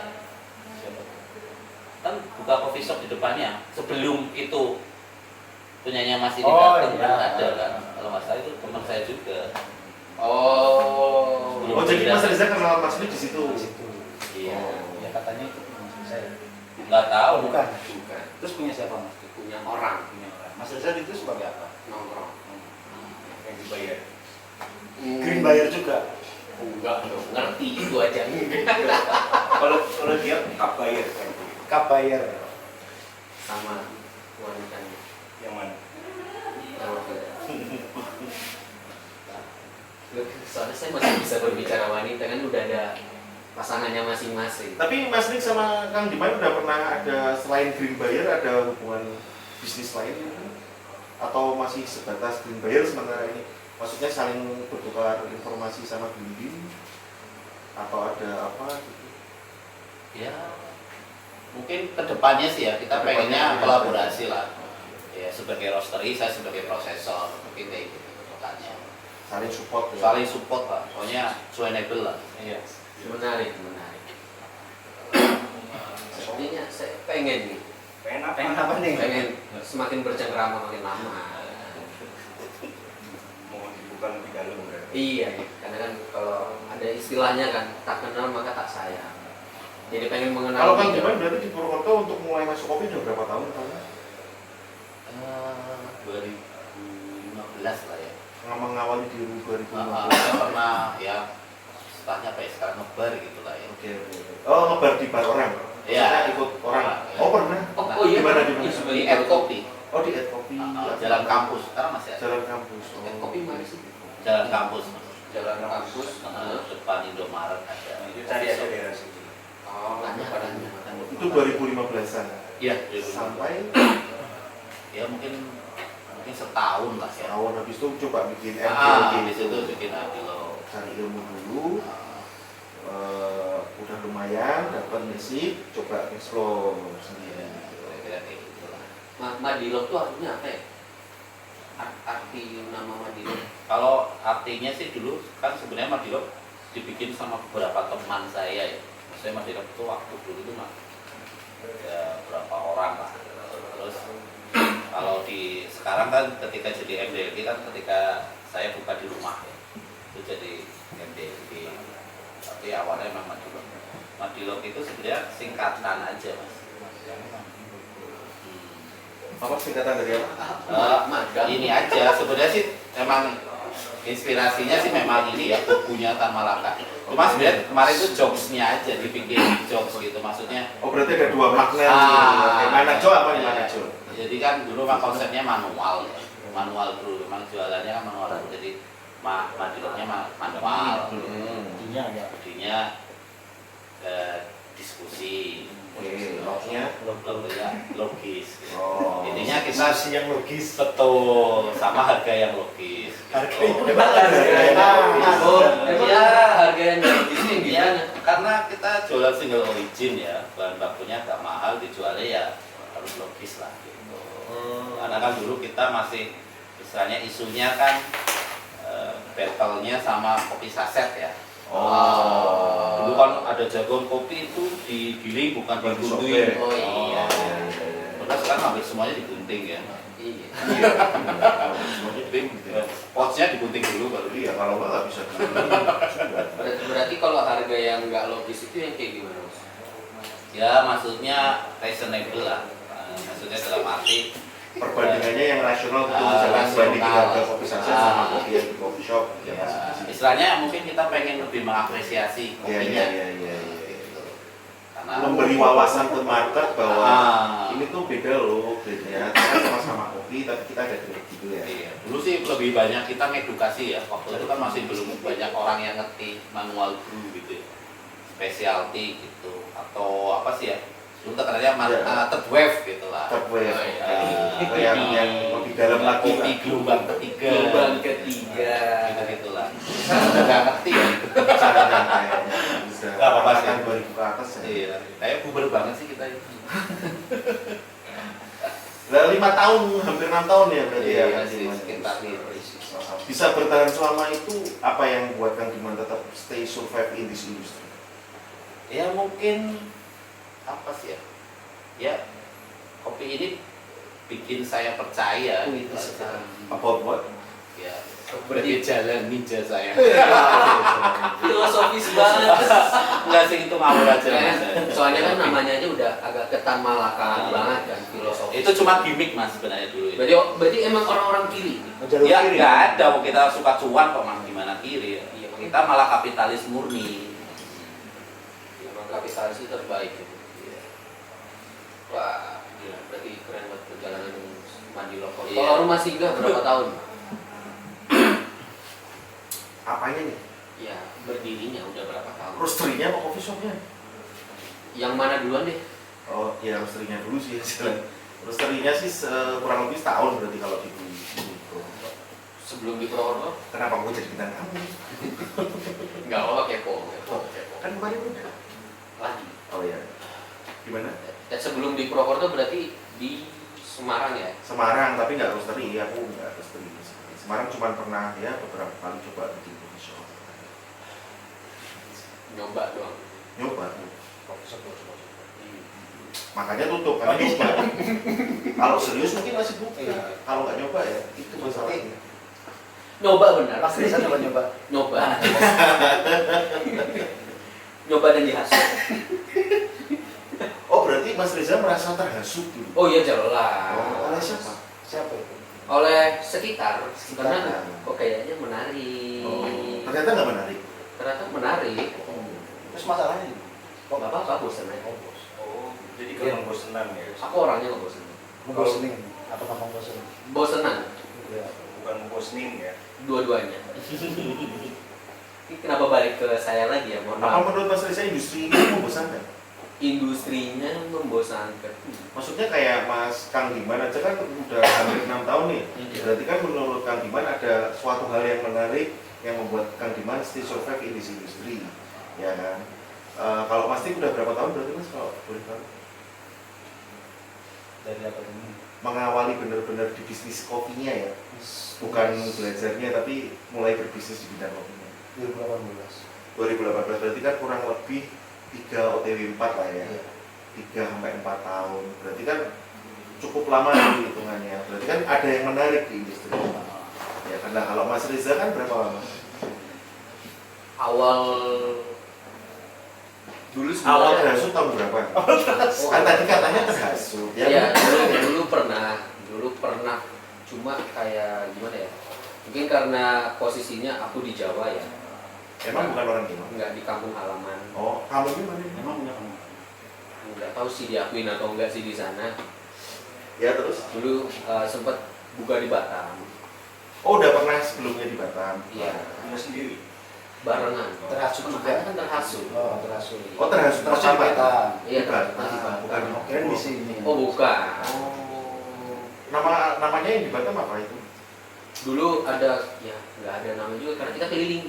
Kan buka coffee shop di depannya. Sebelum itu punyanya Mas ini Oh, datang iya. kan ada kan. Kalau Mas saya itu teman saya juga. Oh. Oh, jadi Mas Reza kenal Mas Nik di situ. Di situ. Iya. Ya katanya itu maksud saya. Nggak tahu. Oh, bukan. Bukan. Terus punya siapa mas? Punya orang Punya orang. Mas Reza itu sebagai apa? nongkrong. Yang dibayar. Green buyer juga. Enggak dong, ngerti itu aja. Kalau dia cup buyer kan. Cup buyer. Sama wanitanya. Yang mana? Soalnya saya masih bisa berbicara wanita kan udah ada pasangannya masing-masing. Tapi Mas Nik sama Kang Diman udah pernah ada selain green buyer ada hubungan bisnis lain atau masih sebatas green buyer sementara ini? Maksudnya saling bertukar informasi sama green bean atau ada apa gitu? Ya, mungkin kedepannya sih ya kita Kedepannya pengennya ya. kolaborasi lah. Ya sebagai roastery, saya sebagai prosesor, mungkin kayak gitu makanya. Saling support ya. Saling support lah, pokoknya sustainable lah. Iya. Menarik, menarik. Sepertinya saya pengen nih, Pengen apa? Pengen apa nih? pengen semakin bercengkrama makin lama. Mau dibuka lebih dalam berarti. Iya, karena kan kalau ada istilahnya kan tak kenal maka tak sayang. Jadi pengen mengenal. Kalau Kang dia. Diman berarti di Purwokerto untuk mulai masuk kopi udah berapa tahun? 2015 lah ya. Mengawali di 2015. Saya pernah ya setelahnya apa ya sekarang ngebar gitu lah ya. Oke. Oh, ngebar di bar orang. Iya. Maksudnya ikut orang. Iya. Oh, pernah. Oh iya, Di mana, di Iya, mana? sebagai Di Ed Kopi, Oh, di Ed Kopi. Jalan Kampus, sekarang masih ada. Jalan kampus. Oh. Kopi mana sih? Jalan Kampus, Jalan kampus. depan Indomaret ada. Itu cari aja daerah situ. Oh, Tanya, tanya. Itu 2015-an. Iya. Sampai Ya mungkin setahun lah ya. tahun habis itu coba bikin Habis itu bikin Adilo. cari ilmu dulu. Udah lumayan dapat basic, coba explore sendiri. Kira-kira kayak gitu lah. Madilog tuh artinya apa ya? Arti nama Madilog. Kalau artinya sih dulu kan sebenarnya Madilog dibikin sama beberapa teman saya ya. Maksudnya Madilog itu waktu dulu itu mah ya berapa orang lah. Terus kalau di sekarang kan ketika jadi MDLG kan ketika saya buka di rumah ya, itu jadi MDLG. Tapi awalnya memang Madilog. Madilog itu sebenarnya singkatan aja mas. Apa singkatan dari apa? Magang. Ini aja sebenarnya sih memang inspirasinya sih memang ini ya bukunya Tan Malaka. Cuma sebenarnya kemarin itu jokesnya aja dibikin jokes gitu maksudnya. Oh, berarti ada dua makna. Mana Jo apa di mana Jo? Jadi kan dulu mah konsepnya manual ya. Manual dulu, memang jualannya kan manual dulu. Jadi madilognya manual. Intinya ya. Jadinya diskusi Oke, lognya. Logonya logis. Oh. Intinya kita Sisi yang logis. betul sama harga yang logis. Harga gitu. Emang harga yang logis. Oh, iya, harga yang logis ini Ya, gimana? karena kita jualan single origin ya, bahan bakunya agak mahal, dijualnya ya harus logis lah gitu. Karena kan dulu kita masih misalnya isunya kan battle-nya sama kopi saset ya. Oh. Dulu kan ada jagoan kopi itu digiling bukan Bukan digunting. disobek. Oh iya. Padahal sekarang hampir semuanya digunting ya. Iya. Semuanya pink gitu ya. Potnya digunting dulu baru Iya, kalau nggak bisa dulu. Berarti kalau harga yang nggak logis itu yang kayak gimana, Mas? ya maksudnya reasonable lah. Maksudnya dalam arti Perbandingannya yang rasional gitu, Ah, misalkan bandingin rasional. harga kopi saset sama kopi yang di coffee shop. ya, masih. istilahnya mungkin kita pengen lebih mengapresiasi Iya, kopinya. iya. Gitu. Karena Memberi wawasan ke market bahwa Ah. ini tuh beda loh, bedanya. Kita sama-sama kopi, tapi kita ada grade gitu ya. Iya, dulu sih lebih banyak kita ngedukasi ya. Waktu itu kan masih belum banyak orang yang ngerti manual brew gitu ya. Specialty gitu atau apa sih ya? Dulu terkenalnya Iya. third wave gitu lah. Third wave. Oh, iya. yang lebih dalam lagi kopi lah. gelombang ketiga. Gelombang ketiga. Gitu-gitulah. Sekarang udah nggak ngerti ya. Caranya kayaknya bisa. Nggak apa-apa sih. Kan 2000 ke atas ya. Iya, kayak puber banget sih kita ini. Lah 5 tahun, hampir 6 tahun ya berarti Iya, ya. sih, sekitar itu. Bisa bertahan selama itu apa yang buat Kang Diman tetap stay survive in this industry? Ya mungkin apa sih ya? Ya kopi ini bikin saya percaya gitu. About what? Ya, Berarti- jalan ninja saya. Filosofis banget. Enggak sih itu ngawur aja. Soalnya kan namanya aja udah agak ketan malakaan banget kan filosofi. Itu cuma gimmick Mas sebenarnya dulu. Berarti emang orang-orang kiri. Jalur Ya kiri. nggak ada, mau kita suka cuan kok Mas gimana kiri. Iya, Kita malah kapitalis murni. Emang kapitalis itu terbaik gitu. Wah, gila, berarti keren banget perjalanan mandi lokal. Iya. Kalau rumah singgah berapa tahun? Apanya nih? Ya, berdirinya udah berapa tahun? Roastery-nya apa coffee shop-nya? Yang mana duluan deh? Oh, ya roastery-nya dulu sih. Roastery-nya sih kurang lebih setahun berarti kalau di Sebelum di Purwokerto? Kenapa gue jadi bintang tamu? Enggak apa kepo. Kan kemarin udah. Lagi. Oh ya. Gimana? Dan sebelum di Purwokerto berarti di Semarang ya? Semarang, tapi nggak roastery. Aku nggak roastery. Semarang cuma pernah ya beberapa kali coba bikin coffee shop. Nyoba doang. Nyoba. Coffee shop coba. Makanya tutup karena nyoba. Kalau serius mungkin masih buka. Iya. Kalau nggak nyoba ya itu masalahnya. Nyoba benar. Mas Reza nyoba-nyoba. Nyoba. Nyoba dan dihasut. Oh berarti Mas Reza merasa terhasut dulu. Oh iya jelas. Oh, oleh siapa? Siapa itu? Oleh sekitar. Sekitar. Karena kok kayaknya menarik. Oh, ternyata nggak menarik. Ternyata menarik. Terus masalahnya ini? Kok nggak apa-apa bosan aja. Oh, jadi gampang bosenan ya. Aku orangnya nggak bosan. Membosenin atau gampang bosen? Bosenan. Iya. Bukan bosenin ya. Dua-duanya. Ini kenapa balik ke saya lagi ya? Mohon Apa maaf. menurut Mas Reza industri ini membosankan? Industrinya membosankan. Maksudnya kayak Mas Kang Diman aja kan udah hampir 6 tahun nih. Berarti kan menurut Kang Diman ada suatu hal yang menarik yang membuat Kang Diman stay survive in this industry. Ya kan? Kalau Mas Tik udah berapa tahun berarti Mas kalau boleh tahu? Dari apa ini? Mengawali benar-benar di bisnis kopinya ya. Bukan belajarnya tapi mulai berbisnis di bidang kopinya. 2018. 2018 berarti kan kurang lebih 3 OTW 4 lah ya. Iya. 3 sampai 4 tahun. Berarti kan cukup lama nih hitungannya. Berarti kan ada yang menarik di industri. Ya karena kalau Mas Reza kan berapa lama? Awal dulu Awal sebenarnya. terhasut tahun berapa? Kan tadi katanya terhasut. Ya, dulu pernah cuma kayak gimana ya? Mungkin karena posisinya aku di Jawa ya, Emang bukan orang gimana? nggak di kampung halaman. Oh, kamu gimana? Emang punya kamu? Nggak tahu sih diakuin atau enggak sih di sana. Ya terus? Dulu sempat buka di Batam. Oh, udah pernah sebelumnya di Batam. Iya. Punya sendiri. barengan. Terhasut juga. Makanya kan terhasut. Oh, terhasut. Oh, terhasut Tersampaikan. Iya, Bukan. terhasut. Bukan. Keren di sini. Oh bukan. Oh. Namanya yang di Batam apa itu? Dulu ada, ya nggak ada nama juga karena kita keliling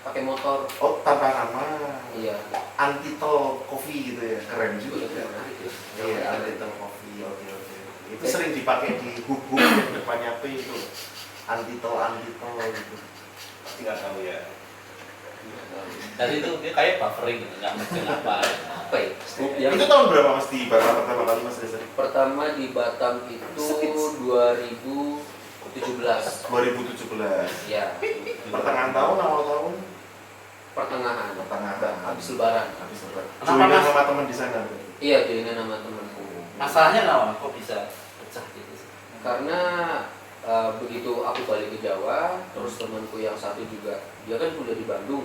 pakai motor. Oh, tanpa nama. Iya. Antito Coffee gitu ya. Keren juga. Juga menarik ya. Iya, Antito Coffee. Oke. Itu sering dipakai di hub-hub yang depannya P itu. Antito gitu. Pasti nggak tahu ya. Dari itu dia kayak buffering gitu, nggak mesti apa. Apa ya? Yang Itu tahun berapa Mas di Batam pertama kali Mas Reza? pertama di Batam itu 2017. 2017. Ya, Pertengahan tahun, awal tahun? pertengahan. Pertengahan. Habis lebaran. Habis lebaran. Kenapa, Joinan Mas? sama teman di sana. Iya, joinan sama temanku. Masalahnya kenapa? Kok bisa pecah gitu sih? Karena begitu aku balik ke Jawa, terus temanku yang satu juga, dia kan kuliah di Bandung.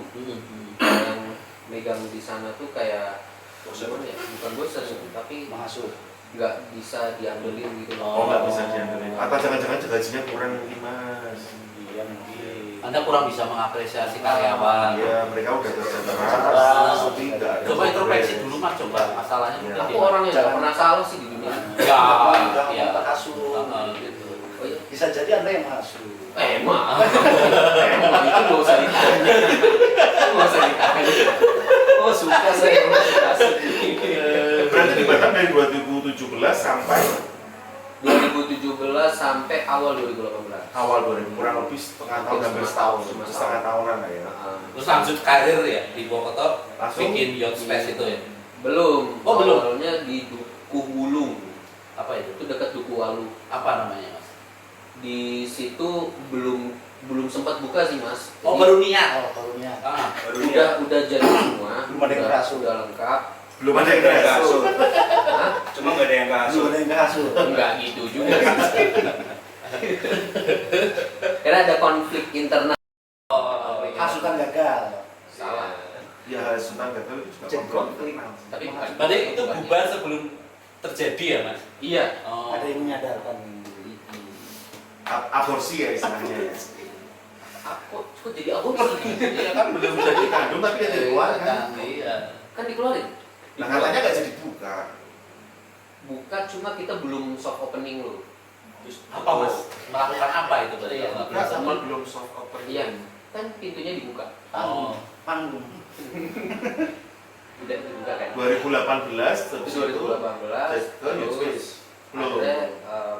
Yang megang di sana tuh kayak gimana ya? Bukan bosan, tapi Masuk. nggak bisa diandelin gitu loh. Oh, nggak bisa diandelin. Atau jangan-jangan gajinya kurang nih Mas. Iya mungkin. Anda kurang bisa mengapresiasi karyawan. Iya, mereka udah kerja keras, Keras. tapi nggak ada. Coba introspeksi dulu Mas, coba masalahnya Iya. mungkin Aku di orang yang nggak pernah salah sih di dunia. Ya, Udah iya. terhasut. Gitu. Oh iya. Bisa jadi Anda yang masuk. Emang itu nggak usah ditanya. Nggak usah ditanya. Oh suka saya kasih. Berarti di Batam dari 2017 sampai 2017 sampai awal 2018. awal 2000, kurang lebih setengah tahun, hampir setahun, setengah tahunan lah ya. Terus lanjut karir ya di Bokoto, Langsung bikin yacht space itu ya. Belum. Oh, belum. Awalnya di Duku Wulung. Apa itu? Itu dekat Duku Walu. Apa namanya Mas? Di situ belum sempat buka sih Mas. Oh, Jadi, baru niat. Oh, karunia. Ah, Baru niat. udah jadi semua. Belum ada yang udah- kerasuk. Udah lengkap. Belum ada yang nggak kerasuk. kasut. Hah? Cuma nggak ada yang Belum kasut. ada yang kehasut. Enggak gitu juga sih. Karena ada konflik internal. oh, Hasutan gagal. Salah. Ya, Sultan Gagal itu juga Jadi konflik. konflik. Tapi berarti itu bubar sebelum terjadi ya Mas? Iya. Oh. Ada yang menyadarkan. Aborsi ya istilahnya. Aku kok jadi aku ngerti. Iya kan belum Bisa dikandung tapi kan dikeluarkan. kan? Iya. Kan dikeluarin. Nah katanya nggak jadi buka. Buka cuma kita belum soft opening loh. Terus Apa Mas? Melakukan apa itu berarti? Iya. kalau nggak Buka biasa? sama belum soft opening. Iya. Kan pintunya dibuka. Oh. Panggung. Udah dibuka kan. 2018 terus Itu 2018 ke Youth Space. Belum. akhirnya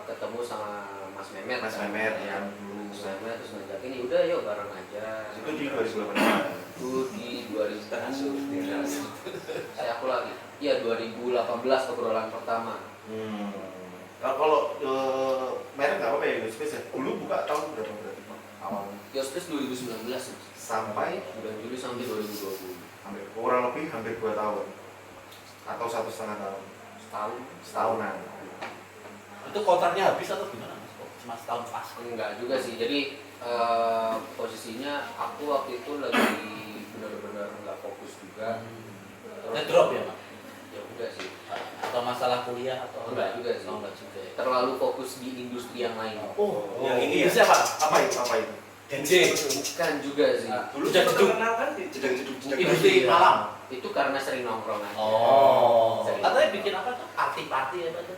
ketemu sama Mas Memet. Mas kan. Memer yang dulu. Mas Memet terus ngajakin ya udah yuk bareng aja. Itu di 2018. Itu di 2000. Saya aku lagi. Iya 2018 obrolan pertama. Nah, kalau merek nggak apa-apa ya Youth Space ya. Dulu buka tahun berapa berarti Pak? Awalnya Yospes 2019 Mas. sampai bulan Juli sampai 2020. hampir kurang lebih hampir 2 tahun atau 1,5 tahun, Setahun. setahunan. Itu kontraknya habis atau gimana Mas? Kok cuma setahun pas? Enggak juga sih. Jadi posisinya aku waktu itu lagi benar-benar nggak fokus juga. Udah drop ya Mas? Ya udah sih. Atau masalah kuliah atau Enggak juga sih. Oh, enggak juga ya. Terlalu fokus di industri yang lain. Oh, yang ini ya. siapa? Apa itu? Apa itu? DJ. Bukan juga sih. Dulu Udah kita jeduk. kenal kan di jeduk-jeduk. Industri Iya. malam. Itu karena sering nongkrong aja. Oh. Sering. Katanya bikin apa tuh? Party-party apa tuh?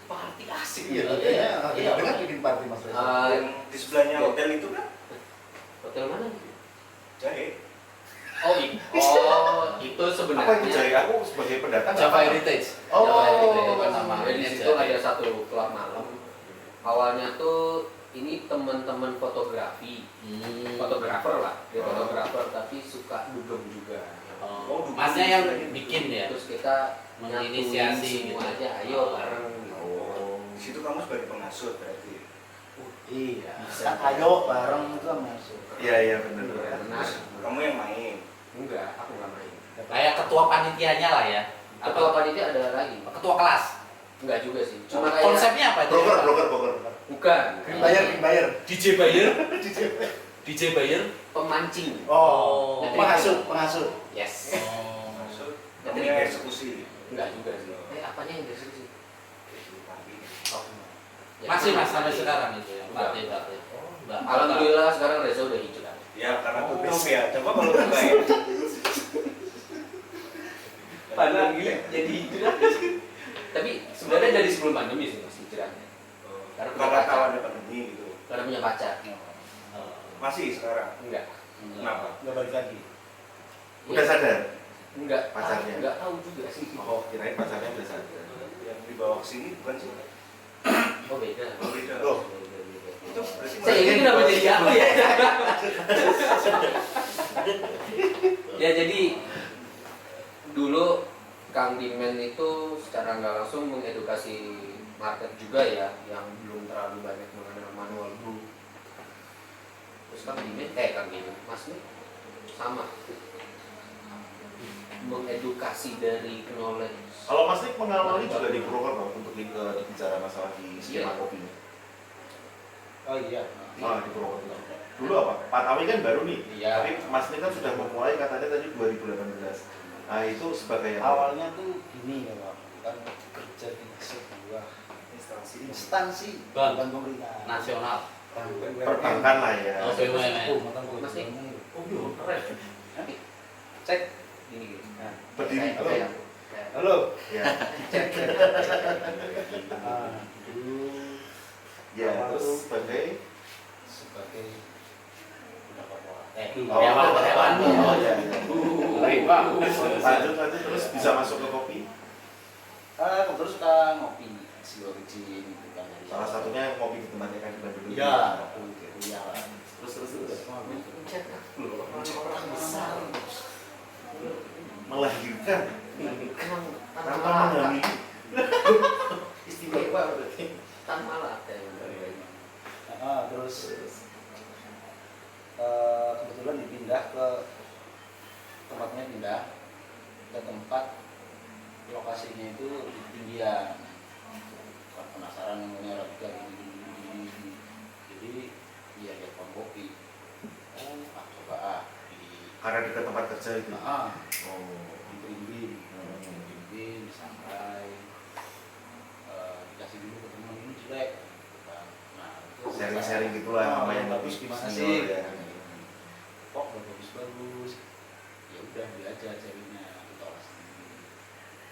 Party asik iya. gitu. Iya. Iya. Dengan bikin party Mas Reza. Yang di sebelahnya hotel itu kan Hotel mana? Jahe. Itu sebenarnya. Apa itu Jaya? Aku sebagai pendatang. Java apa? Heritage. Oh. Java Heritage bukan nama. Jadi di situ ada satu klub malam. Awalnya tuh ini teman-teman fotografi, fotografer lah, dia Oh. fotografer tapi suka dugem juga. Oh, Masnya yang bikin ya? Terus kita Menginisiasi nyatuin semua gitu. aja, ayo bareng. Gitu. Oh. Di situ kamu sebagai pengasuh berarti. Iya. Bisa. Ayo bareng itu masuk. Iya iya benar. Iya, benar. Kamu yang main. Enggak, aku nggak main. Kayak ketua panitianya lah ya. Ketua panitia ada lagi. Ketua kelas. Enggak juga sih. Cuma kayak Konsepnya apa itu? Broker. bukan. Bayar. DJ Bayer. DJ Bayer. Oh, Pemancing. Oh. pengasuh. Yes. Maksud kamu Jadi yang kayak- eksekusi. Enggak juga sih. Apanya yang dari sih? Ya, Masih Mas sampai party. sekarang itu ya. Enggak. Party. Oh, enggak. Alhamdulillah sekarang Reza udah hijrah. Ya karena tutup ya. Coba kalau buka ya. Pandemi jadi hijrah. Tapi sebenarnya dari sebelum pandemi sih Mas hijrahnya. Karena punya Karena tahu pacar. ada pandemi gitu. Karena punya pacar. Masih sekarang. Enggak. Kenapa? Nggak balik lagi. Udah sadar? Enggak. Pacarnya? Enggak tahu juga sih. Oh, kirain pacarnya udah sadar. Yang dibawa ke sini bukan sih? Oh beda. Oh, beda. Oh. Itu berarti Saya ini kenapa jadi aku ya? Ya jadi dulu Kang Dimen itu secara nggak langsung mengedukasi market juga ya, yang belum terlalu banyak mengenal manual brew. Terus Kang Dimen, Mas nih sama mengedukasi dari knowledge. Kalau Mas Nik mengawali juga di Purwokerto untuk bicara masalah di skema Iya. kopinya. Oh iya. Ah, di Purwokerto. Dulu apa? Pak Tawi kan baru nih. Iya. Tapi Mas Nik kan sudah memulai katanya tadi 2018. Nah, itu sebagai apa? Awalnya tuh gini ya Pak, kan kerja di sebuah instansi Bank. bukan pemerintah Nasional. Perbankan lah ya. Oh, BUMN. Mas Nik, oh keren. Cek gini. Nah, Berdiri. Halo. halo. Ya. Cek. Dulu Ya, terus sebagai sebagai pendapat orang. Oh, hewan. Oh, ya. Hewan. Lanjut terus bisa masuk ke kopi. Kebetulan suka ngopi si origin gitu kan. Salah satunya kopi di tempatnya kan di Bandung. Iya. Oke. Iya. Terus. Cek orang besar. Melahirkan tanpa Tanpa mengambil istimewa berarti. Tanpa latte. Terus kebetulan dipindah ke pindah ke tempat lokasinya itu di ketinggian. Penasaran namanya Arabica ini. Jadi dia lihat kopi. Coba karena dekat tempat kerja itu. Oh. Oh. Dibimbing sampai dikasih dulu ke teman ini jelek. Nah, itu Sharing-sharing gitulah sama yang bagus gimana senior sih? ya. Kok bagus. Ya udah dia aja carinya kita olah sendiri.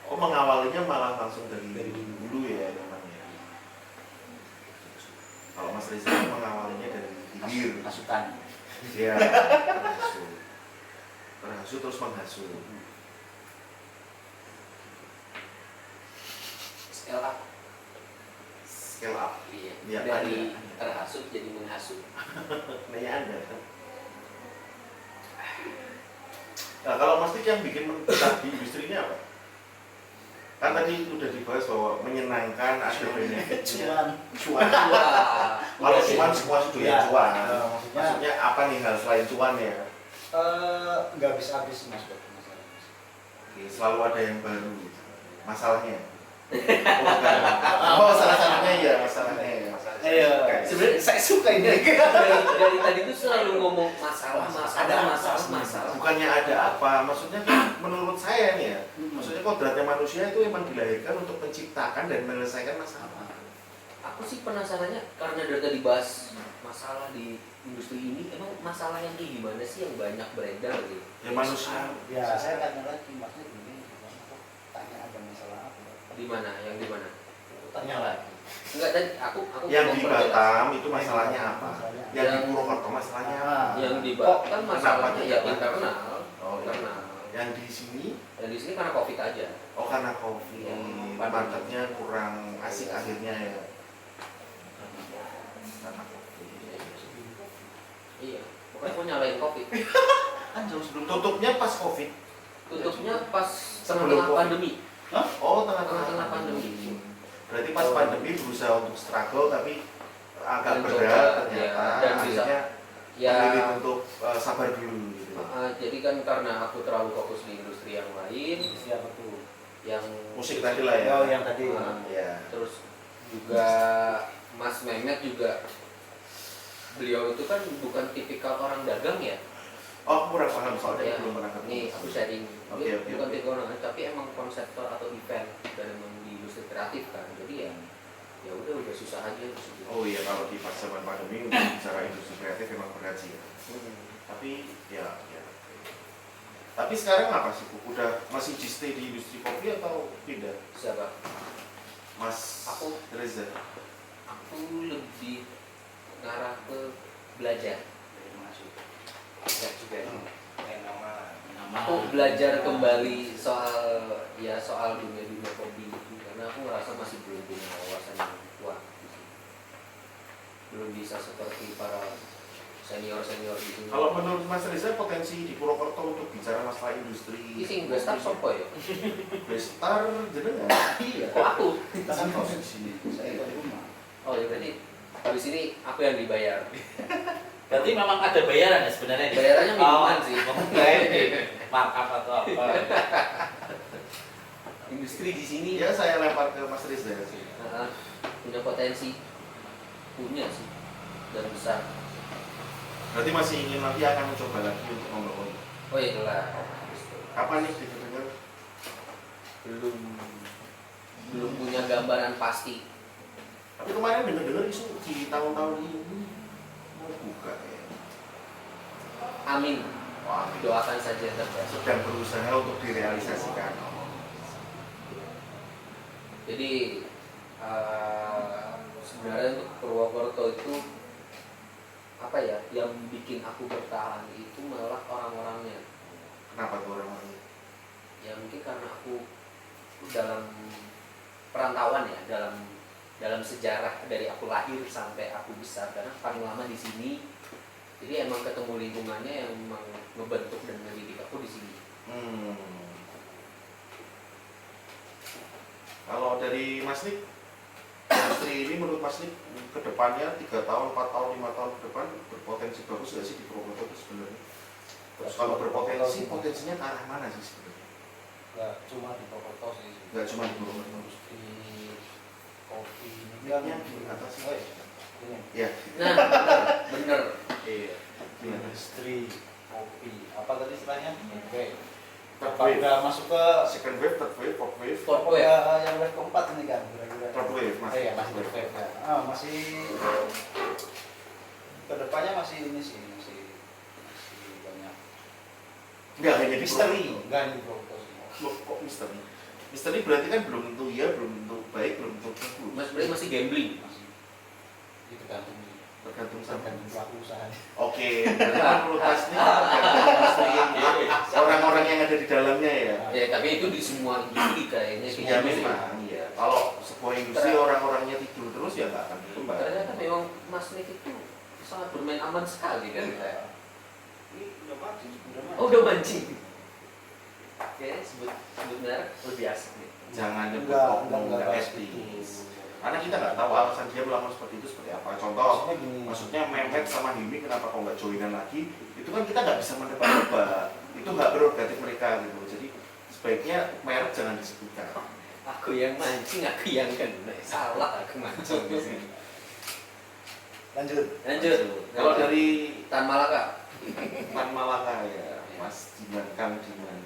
Oh, mengawalinya malah langsung dari dulu ya namanya. Kalau Mas Reza mengawalinya dari hilir. Masukan. Iya. Terhasut terus menghasut. Scale up. Scale up. Iya. Iya, Dari ada. terhasut jadi menghasut. Nanya Anda. Nah, kalau Mas Dik yang bikin betah di industri ini apa? Kan tadi udah dibahas bahwa menyenangkan, ada benefitnya. Cuan. Wah. Kalau cuan semua sudah Iya. cuan. Maksudnya Maksudnya apa nih hal selain cuan ya? nggak habis-habis Mas buat masalah. Oke, selalu ada yang baru. Masalahnya. Oh, bukan. Oh, salah satunya ya masalahnya ya. Iya. Sebenarnya Saya suka ini. dari tadi tuh selalu ngomong masalah. Bukannya ada apa, maksudnya kan menurut saya nih ya, maksudnya kodratnya manusia itu emang dilahirkan untuk menciptakan dan menyelesaikan masalah. Aku sih penasarannya karena dari tadi bahas masalah di industri ini, emang masalah yang kayak gimana sih yang banyak beredar gitu? Ya manusia. Ya, saya tanya lagi maksudnya gini, tanya ada masalah apa? Di mana? Yang di mana? Tanya lagi. Enggak tadi aku Yang di memperjelas. Batam itu masalahnya apa? Yang di Yang- Purwokerto masalahnya apa? Yang di Batam kan Kenapa masalahnya ya tidak? internal. Oh, iya. Internal. Yang di sini, Dan di sini karena Covid aja. oh karena COVID, Iya. marketnya kurang asik akhirnya ya. Karena COVID. Iya. Pokoknya mau nyalain Covid. Kan jauh sebelum tutupnya pas COVID. Tutupnya pas Sebelum tengah-tengah Covid. pandemi. Oh, tengah-tengah Tengah-tengah pandemi. pandemi. Berarti pas pandemi berusaha untuk struggle tapi agak Mencoba, berat ternyata. ya, dan bisa akhirnya Ya. memilih untuk sabar dulu gitu. Jadi kan karena aku terlalu fokus di industri yang lain, Siapa tuh? yang Musik tadi lah ya. Oh, yang tadi. Ya. terus juga Mas Mehmet juga, beliau itu kan bukan tipikal orang dagang ya. Oh, kurang paham soalnya Ya, belum pernah ketemu. Ini aku sharing. Oke, Dia oke, bukan oke. tipikal orang, tapi emang konseptor atau event dan emang di industri kreatif kan. Jadi ya udah susah aja di situ. Oh iya, kalau di pas zaman pandemi untuk bicara industri kreatif memang berat sih ya. Tapi ya. Tapi sekarang apa sih Bu? Udah masih stay di industri kopi atau pindah? Siapa? Mas Aku. Reza. Aku lebih ngarah ke belajar. Dari masuk. Enggak juga. Main nama. Aku belajar kembali soal dunia kopi itu karena aku ngerasa masih belum punya wawasan yang kuat di sini. Belum bisa seperti para senior di sini. Kalau menurut Mas Reza potensi di Purwokerto untuk bicara masalah industri. ini sih investor sopo ya? Bestar jenengan. Iya, kok aku? Kita kan kos di sini. Saya dari rumah. Oh ya berarti habis ini aku yang dibayar. Berarti memang ada bayaran ya sebenarnya? Bayarannya minuman sih. Markup atau apa? Industri di sini Ya saya lempar ke Mas Reza sih. punya potensi, punya sih dan besar. Berarti masih ingin nanti akan mencoba lagi untuk membangun. Oh iya lah. Apa nih dengar? Belum punya gambaran pasti. Tapi kemarin dengar isu di tahun-tahun ini mau buka ya. Amin. Wah, Doakan saja yang terbaik. sedang berusaha untuk direalisasikan. Jadi sebenarnya untuk Purwokerto itu apa ya yang bikin aku bertahan itu malah orang-orangnya. Kenapa tuh orang-orang? Ya mungkin karena aku dalam perantauan ya, dalam sejarah dari aku lahir sampai aku besar karena paling lama di sini. Jadi emang ketemu lingkungannya yang emang ngebentuk dan mendidik aku di sini. Kalau dari Mas Nik, industri ini menurut Mas Nik ke depannya 3 tahun, 4 tahun, 5 tahun ke depan berpotensi bagus nggak sih di Purwokerto itu sebenarnya? Terus kalau berpotensi, potensinya ke arah mana sih sebenarnya? Nggak cuma di Purwokerto sih. Nggak cuma di Purwokerto. Industri kopi ini Yang di atas Oh iya. Ini. Ya, Nah, bener. Iya. gimana? Industri kopi. Apa tadi istilahnya? Oke. Third Apa wave, udah masuk ke second wave, third wave, fourth wave, Fourth oh, wave. ya, yang wave keempat ini kan kira-kira. third wave, Mas. Oh iya, masih third wave ya. Masih kedepannya masih ini sih, masih banyak Nggak hanya di misteri, Purwokerto. enggak di Purwokerto sih. Loh, kok misteri? Misteri berarti kan belum tentu iya, belum tentu baik, belum tentu bagus. Mas berarti masih gambling. Masih itu tergantung Tergantung sama. tergantung pelaku usahanya. Oke, berarti menurut Mas Nik tergantung industri orang-orang yang ada di dalamnya ya. Ya tapi itu di semua industri kayaknya Ya kayak gitu. memang, ya. Kalau sebuah industri orang-orangnya tidur terus ya nggak akan berkembang. Ternyata memang Mas Nik itu sangat bermain aman sekali kan. Ini udah mati, Oh udah mancing. Oke, sebut merek lebih asik nih. Jangan nyebut Enggak, oknum, nggak bahas etis. itu. Karena kita nggak tahu alasan dia melakukan seperti itu seperti apa. Contoh, Maksudnya gini. maksudnya Mehmet sama Himi kenapa kok nggak joinan lagi? Itu kan kita nggak bisa menebak-nebak. Itu nggak prerogatif mereka gitu. Jadi sebaiknya merek jangan disebutkan. Aku yang mancing, aku yang kena. Salah aku mancing di sini. Lanjut. Lanjut. Kalau dari Tan Malaka. Tan Malaka ya, Mas Diman, Kang Diman.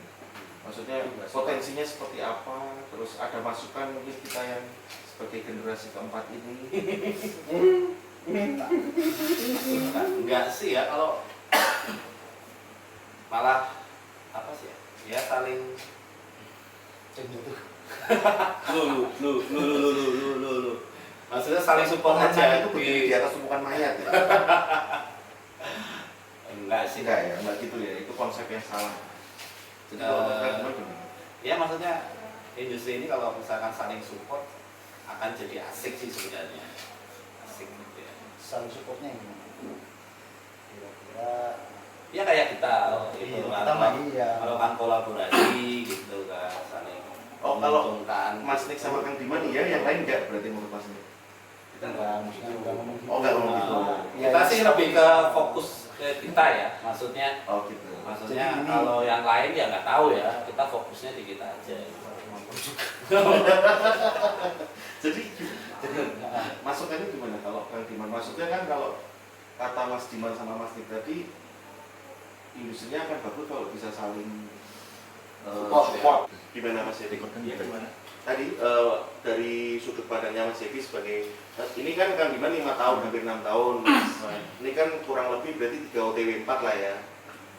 Maksudnya potensinya seperti apa? Terus ada masukan mungkin kita yang sebagai generasi keempat ini. Enggak sih ya, kalau malah apa sih ya? Ya saling Cenderung. Lu. maksudnya saling support Pengacara aja itu berdiri di atas tumpukan mayat ya. Enggak sih. Enggak ya, enggak gitu ya. Itu konsep yang salah. Jadi kalau menurut Kang Diman gimana? Ya maksudnya industri ini kalau misalkan saling support akan jadi asik sih sebenarnya. Asik gitu ya. Saling supportnya yang gimana? Kira-kira Ya kayak kita iya, gitu, kita mah iya. melakukan kolaborasi gitu kan, saling Oh, kalau menguntungkan. Mas Nik sama Kang Diman iya, yang lain enggak berarti menurut Mas Nik? Kita enggak maksudnya enggak ngomong gitu. Oh, enggak ngomong gitu. Kita sih lebih ke fokus ke kita ya, maksudnya Oh gitu. maksudnya Jadi ini- kalau yang lain ya nggak tahu ya, kita fokusnya di kita aja. Jadi masukannya gimana kalau Kang Diman? Maksudnya kan kalau kata Mas Diman sama Mas Nik tadi industrinya akan bagus kalau bisa saling support. Gimana Mas Yevi? Iya gimana? Tadi dari sudut pandangnya Mas Yevi sebagai ini kan Kang Diman 5 tahun hampir 6 tahun. Ini kan kurang lebih berarti 3 OTW 4 lah ya.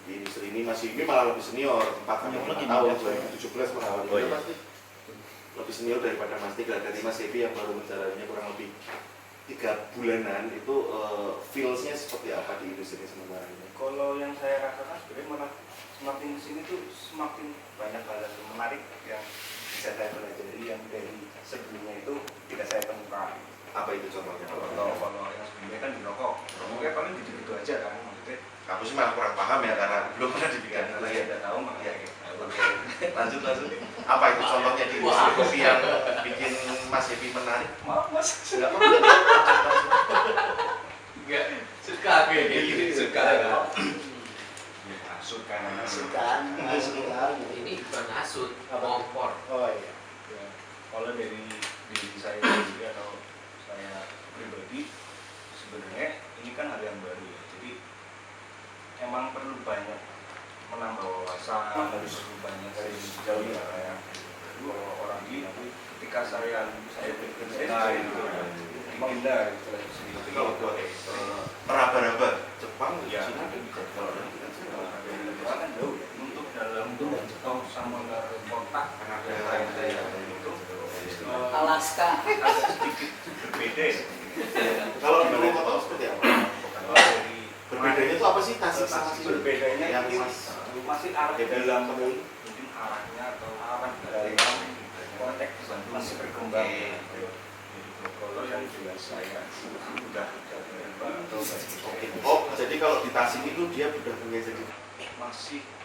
di industri ini. Mas Yumi malah lebih senior, 4 tahun, 2017 mengawali. Oh, iya. Pasti lebih senior daripada Mas Tika. Dari Mas Evi yang baru menjalannya kurang lebih 3 bulanan, itu feels-nya seperti apa di industri sementara ini? Kalau yang saya rasakan sebenarnya malah semakin kesini tuh semakin banyak hal yang menarik yang bisa saya pelajari yang dari sebelumnya itu tidak saya temukan. Apa itu contohnya? Kalau yang sebelumnya kan di rokok paling gitu-gitu aja kan, maksudnya Aku sih malah kurang paham ya karena belum pernah di bidang itu saya ya. tidak tahu makanya Iya, oke. Lanjut. Apa itu contohnya di industri kopi yang bikin Mas Evi menarik? maaf mas, Enggak apa-apa. Enggak suka kayak gini, suka. suka. Ini bukan hasut, kompor. Oh iya. Ya, kalau dari diri saya sendiri atau saya pribadi, sebenarnya ini kan hal yang baru ya. Jadi emang perlu banyak menambah wawasan, harus perlu banyak dari jauh ya kayak kalau orang ini ketika saya pindah Tapi kalau buat meraba-raba Jepang, ya Cina dan kalau dari kita sih kan jauh ya untuk dalam atau sama kontak ada itu Alaska. agak sedikit berbeda ya. kalau di Purwokerto seperti apa? Kalau dari Berbedanya itu apa sih Tasik sama Tasik Sini? berbedanya yang itu masih arah dalam temui. mungkin arahnya atau arah dalam konteks masih berkembang. Kalau yang jelas saya sudah atau Oh, jadi kalau di Tasik itu dia udah punya jadi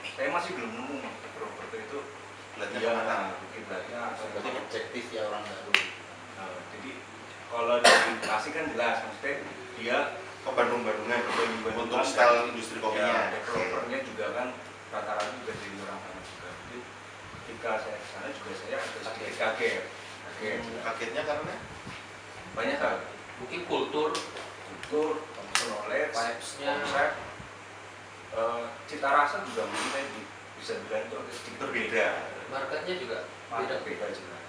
saya masih belum nemu Purwokerto itu Belatnya dia kemana? kiblatnya atau Berarti objektif ya orang baru. jadi kalau dari Tasik kan jelas maksudnya dia ke Bandung-Bandungan Bandung-Bandungan untuk style industri kopinya. ya, developernya juga kan rata-rata juga dari orang sana juga. Jadi ketika saya ke sana juga saya agak sedikit kaget. Kagetnya karena Banyak hal, Mungkin kultur, knowledge, vibes-nya. konsep, cita rasa juga mungkin saya bisa bilang itu agak sedikit berbeda. marketnya juga Beda beda. jelas.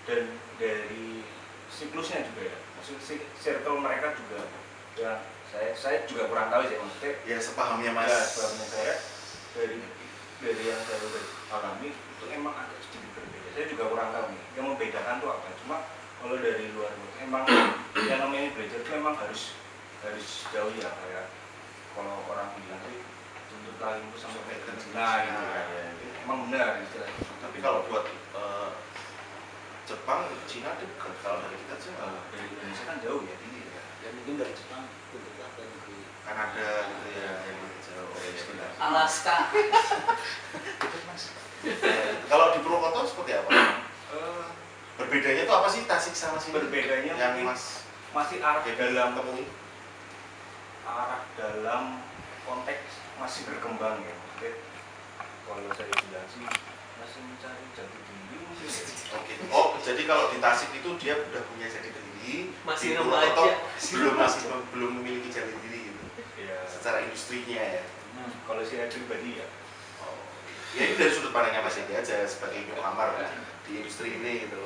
Dan dari siklusnya juga ya, maksudnya circle mereka juga ya saya juga kurang tahu sih maksudnya. ya sepahamnya Mas. Ya, sebabnya saya dari yang saya udah alami itu emang agak sedikit berbeda. Saya juga kurang tahu nih, yang membedakan tuh apa. Cuma kalau dari luar emang yang namanya belajar itu emang harus jauh ya kayak kalau orang bilang sih tuntutlah ilmu sampai kayak ke Cina gitu kan. Emang benar istilahnya. Tapi kalau buat Jepang, Cina itu kalau dari kita sih dari Indonesia kan jauh ya tinggi ya. Ya mungkin dari Jepang untuk apa negeri. Kanada gitu ya yang jauh istilah. Alaska. Kalau di Purwokerto seperti apa? Eh, Berbedanya itu apa sih Tasik sama sini? Berbedanya yang mungkin Mas masih arah dalam temui. Konteks masih berkembang ya. Maksudnya kalau saya bilang sih masih mencari jati diri mungkin ya. Oke. Oh, jadi kalau di Tasik itu dia udah punya jati diri. Masih di Purwokerto remaja. belum memiliki jati diri gitu. Ya, Secara industrinya ya. kalau saya pribadi ya Oh. Ya ini dari sudut pandangnya Mas Edi aja sebagai newcomer di industri ini gitu.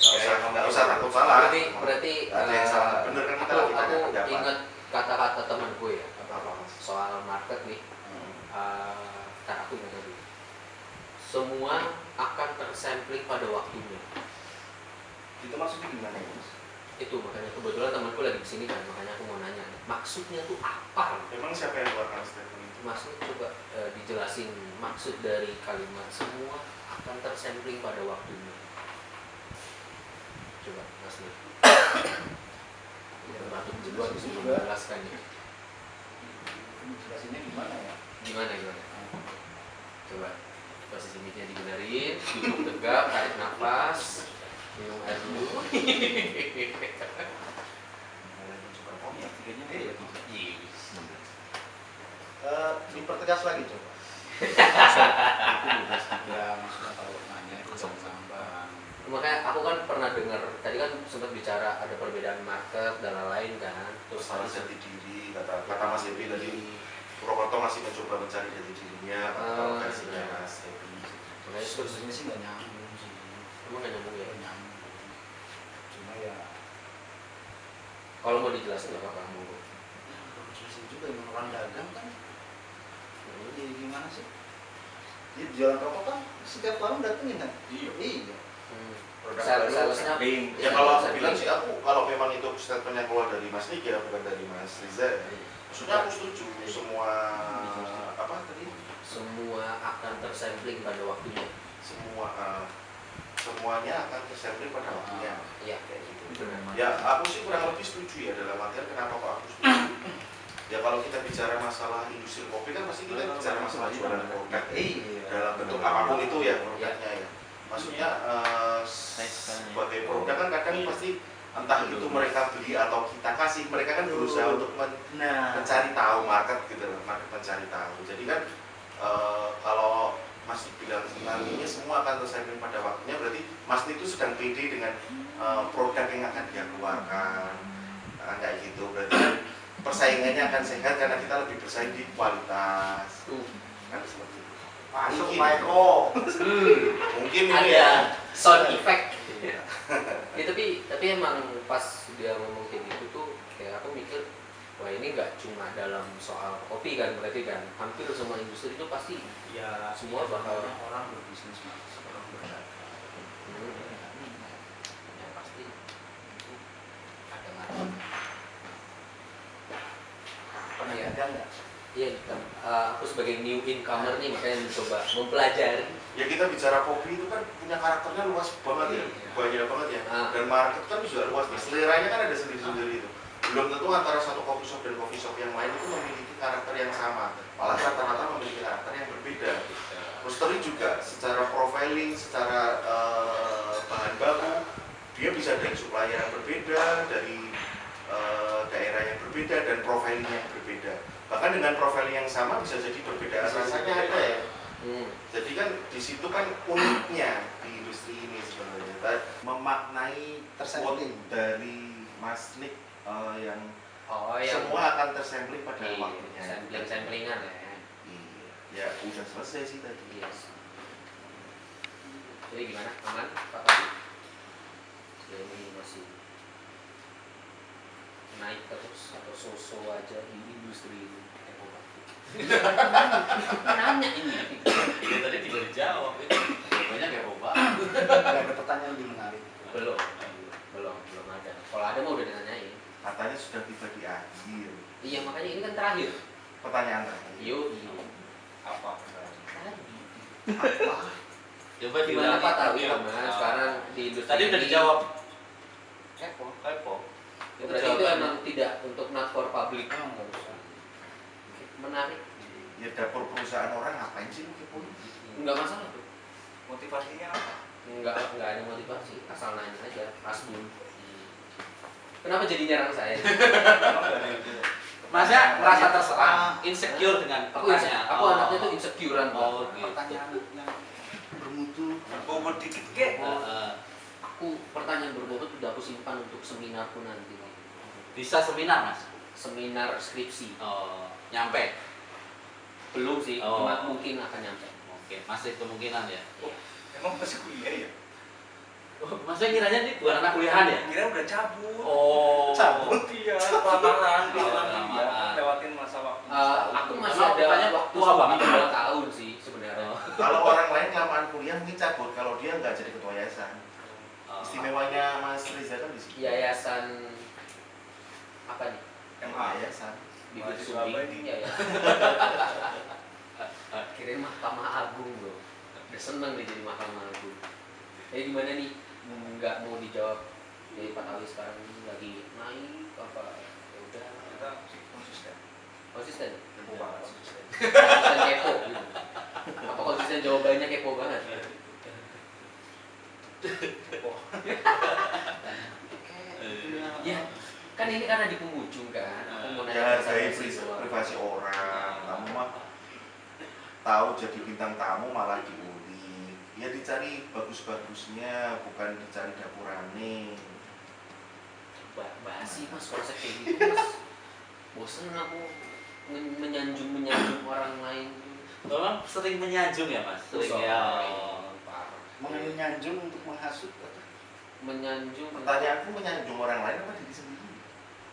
Nggak usah takut salah. Berarti Nggak ada yang salah bener kan kita lagi tanya aku pendapat. ingat kata-kata teman gue ya Apa Mas? soal market nih. Kan aku ingat tadi. Semua akan tersampling pada waktunya. itu maksudnya gimana ya Mas? Itu makanya kebetulan temanku lagi kesini kan, makanya aku mau nanya maksudnya tuh apa? Emang siapa yang keluarkan statement itu? Maksud coba dijelasin maksud dari kalimat semua akan tersampling pada waktunya. Coba Mas Nih. Batuk juga bisa menjelaskan ya. Jelasinnya gimana ya? Gimana? Coba posisi mic-nya dibenerin, duduk tegak, tarik nafas, minum air dulu. Dipertegas lagi coba. Ya maksudnya kalau nanya itu gampang. Makanya aku kan pernah dengar tadi kan sempat bicara ada perbedaan market dan lain-lain kan. Terus harus jati diri, kata Mas Evi tadi Purwokerto masih mencoba mencari jati dirinya, kalau versinya Mas Evi. Makanya terus Sebenarnya sih nggak nyambung sih. emang nggak nyambung ya. Nggak nyambung. Cuma ya Kalau mau dijelasin apa kamu? ya, harus jelasin juga emang orang dagang kan Iya gimana sih? Dia jualan rokok kan setiap warung datengin kan? Iya. Iya. Produk Salesnya sampling. Ya kalau aku bilang sih aku kalau memang itu statementnya keluar dari Mas Nik ya bukan dari Mas Riza. Maksudnya aku setuju semua apa tadi? semua akan tersampling pada waktunya. Semuanya akan tersampling pada waktunya. Iya kayak gitu. Ya aku sih kurang lebih setuju ya dalam artian kenapa kok aku setuju. Ya kalau kita bicara masalah industri kopi kan pasti kita bicara masalah jualan produk dalam bentuk apapun itu ya produknya ya. Maksudnya sebagai produk kan kadang pasti entah itu mereka beli atau kita kasih, mereka kan berusaha untuk mencari tahu market gitu loh, market mencari tahu. Jadi kan kalau Mas bilang nantinya semua akan tersampling pada waktunya, berarti Mas itu sedang pede dengan produk yang akan dia keluarkan, kayak gitu. Berarti kan persaingannya akan sehat karena kita lebih bersaing di kualitas. Kan seperti itu. Masuk Mungkin. Micro. Mungkin ini Ada ya. sound effect. Ya, tapi emang pas dia ngomong kayak gitu tuh kayak aku mikir wah ini nggak cuma dalam soal kopi kan, berarti kan hampir semua industri itu pasti Ya semua bakal orang berbisnis mas, orang berdagang. ya pasti itu ada ngaruh. Pernah Iya. gagal nggak? Iya, aku sebagai new incomer nih makanya mencoba mempelajari. Ya kita bicara kopi itu kan punya karakternya luas banget ya, banyak banget ya. Dan market kan juga luas, seleranya kan ada sendiri-sendiri itu. Belum tentu antara satu coffee shop dan coffee shop yang lain itu memiliki karakter yang sama, malah rata-rata memiliki karakter yang berbeda. Roastery juga secara profiling, secara bahan baku, dia bisa dari supplier yang berbeda, dari daerah yang berbeda dan profiling yang berbeda. Bahkan dengan profiling yang sama bisa jadi perbedaan rasanya ada ya. Jadi kan di situ kan uniknya di industri ini sebenarnya memaknai quote dari Mas Nik yang semua akan tersampling pada waktunya. Samplingan ya. Iya, ya udah selesai sih tadi. Yes. Jadi gimana? Aman Pak Tadi? Ya ini masih naik terus atau so-so aja di industri ini. Nanya ini. Ya tadi juga dijawab itu. Banyak ya Boba. Gak ada pertanyaan lebih menarik. Belum ada. Kalau ada mau udah ditanyain. Katanya sudah tiba di akhir. Iya makanya ini kan terakhir. Pertanyaan terakhir. Iya. Apa? Coba Gimana diulangi. Pak Tawi Mas sekarang di industri Tadi udah ini? dijawab. Kepo. Ya, berarti itu emang tidak untuk not for public. Nggak usah. Menarik. Ya dapur perusahaan orang ngapain sih mungkin? Enggak masalah tuh. Motivasinya apa? Enggak ada motivasi, asal nanya aja, asbun. Kenapa jadi nyerang saya? Masnya merasa terserang, insecure dengan pertanyaan. Aku anaknya tuh insecurean. Oh, gitu. Pertanyaan yang bermutu. Bobot dikit kek. Aku pertanyaan berbobot udah aku simpan untuk seminarku nanti. Bisa seminar Mas? Seminar skripsi. Oh, nyampe. Belum sih, Oh. cuma mungkin akan nyampe. Oke, masih kemungkinan ya. Emang masih kuliah ya? Masnya kiranya ini bukan anak kuliahan ya? Kira udah cabut. Oh, Cabut iya, kelamaan, Kelamaan. lewatin masa waktu. Aku masih Emang ada tanya waktu tua banget. 2 tahun sih sebenarnya. Kalau orang lain kelamaan kuliah mungkin cabut, kalau dia nggak jadi ketua yayasan. Istimewanya Mas Riza kan di situ. Yayasan apa nih? MA. Yayasan. Bibit Mahasiswa Sumbi. abadi. Iya ya. Kirain Mahkamah Agung bro. Udah seneng nih jadi Mahkamah Agung. Gimana nih? Nggak mau dijawab. Jadi Pak Tawi sekarang lagi naik apa? Ya udah. Kita konsisten. Konsisten. Kepo banget konsisten. Konsisten kepo. Gitu. Apa konsisten jawabannya kepo banget? Kepo. Ya, kan ini karena di penghujung kan. Aku mau Ya nanya hargai basa-basi doang. privasi orang. Kamu mah tahu jadi bintang tamu malah diulik. Ya dicari bagus-bagusnya, bukan dicari dapurane. Basi mas, konsep kayak gitu mas. Bosen aku menyanjung orang lain. Memang sering menyanjung ya Mas? Sering Usah. ya. Parah. Menyanjung untuk menghasut. Menyanjung Pertanyaanku menyanjung orang lain apa diri sendiri?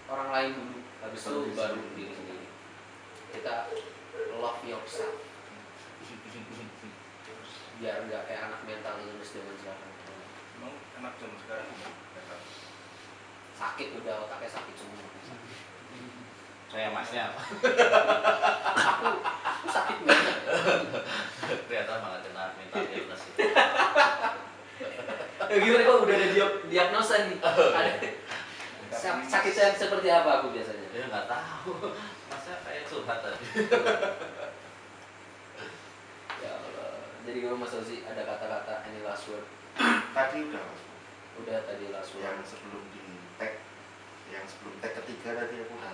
orang lain dulu, habis itu Baru diri baru sendiri. diri sendiri. Kita love yourself. biar nggak kayak anak mental illness zaman sekarang. Emang anak zaman sekarang Sakit udah, otaknya sakit semua. Saya masnya apa? Aku sakit banget. Ternyata malah kena mental illness itu. Gimana kok udah ada diagnosa nih? Ada sakit yang seperti apa aku biasanya? Ya nggak tahu. Masa kayak curhat tadi. Ya Allah. Jadi gimana Mas Ozi, ada kata-kata any last word? Tadi udah Udah tadi last word. yang sebelum tag ketiga tadi aku udah.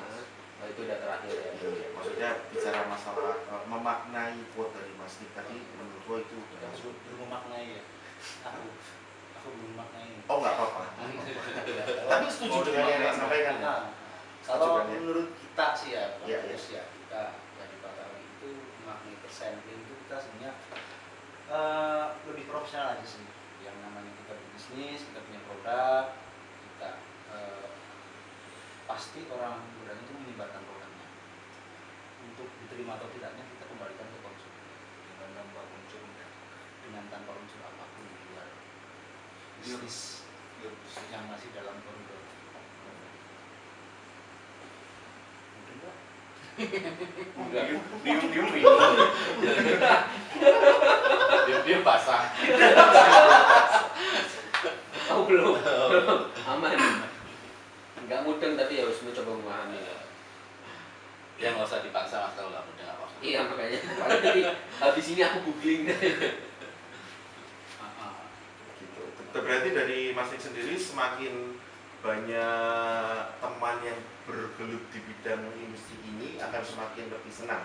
Oh, itu udah terakhir ya. Iya, maksudnya bicara masalah memaknai quote dari Mas Dik tadi menurut gua itu udah. belum memaknai ya. Aku belum memaknai. Oh nggak apa-apa. Tapi setuju dengan yang Anda sampaikan ya. Nah, Setuju kalau kan ya? menurut kita sih ya, Iya, bagus ya kita dari Batawi itu memaknai persampling itu kita sebenarnya lebih profesional aja sih. Yang namanya kita berbisnis, kita punya produk, kita pasti orang berani itu menyebarkan produknya. Untuk diterima atau tidaknya kita kembalikan ke konsumen dengan tanpa unsur apapun di luar bisnis yang masih dalam koridor. Mungkin enggak? Dia basah. Oh belum, aman. Nggak mudeng tapi harus mencoba memahami. Ya nggak usah dipaksa mas kalau nggak mudah apa. Iya makanya. Padahal tadi habis ini aku googling. Gitu. Berarti dari Mas Dik sendiri semakin banyak teman yang bergelut di bidang industri ini akan semakin lebih senang.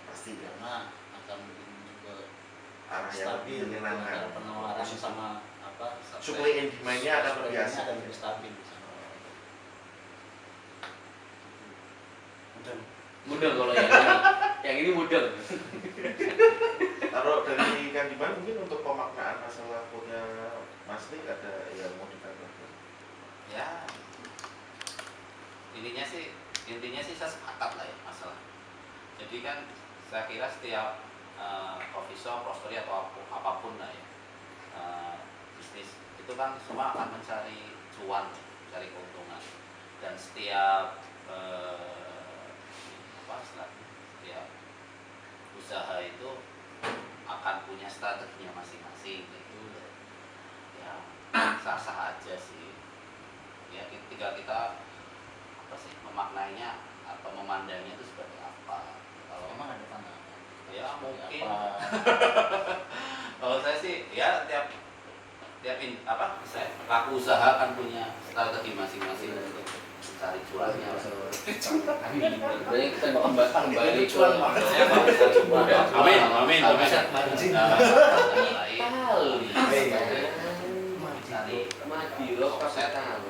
Pasti ya. Karena akan juga Arah yang stabil menyenangkan. antara penawaran sama apa Supply and demand-nya akan supply biasa. akan lebih stabil di sana. Mudeng. Mudeng kalau yang ini. Yang ini mudeng. Kalau dari Kang Diman mungkin untuk pemaknaan masalah quote-nya Mas Dik ada yang mau ditambahkan? Ya intinya sih saya sepakat lah ya masalah. Jadi kan saya kira setiap coffee shop, roastery atau apapun lah ya bisnis itu kan semua akan mencari cuan, mencari keuntungan, dan setiap setiap usaha itu akan punya strateginya masing-masing gitu. Ya sah-sah aja sih. Ya ketika kita apa sih memaknainya atau memandangnya itu seperti apa. Kalau Memang ada pandangan. ya mungkin Apa? kalau saya sih ya tiap pelaku usaha kan punya strategi masing-masing untuk mencari cuannya. Jadi kita kembali ke Amin. Cari mati loh saya tahu.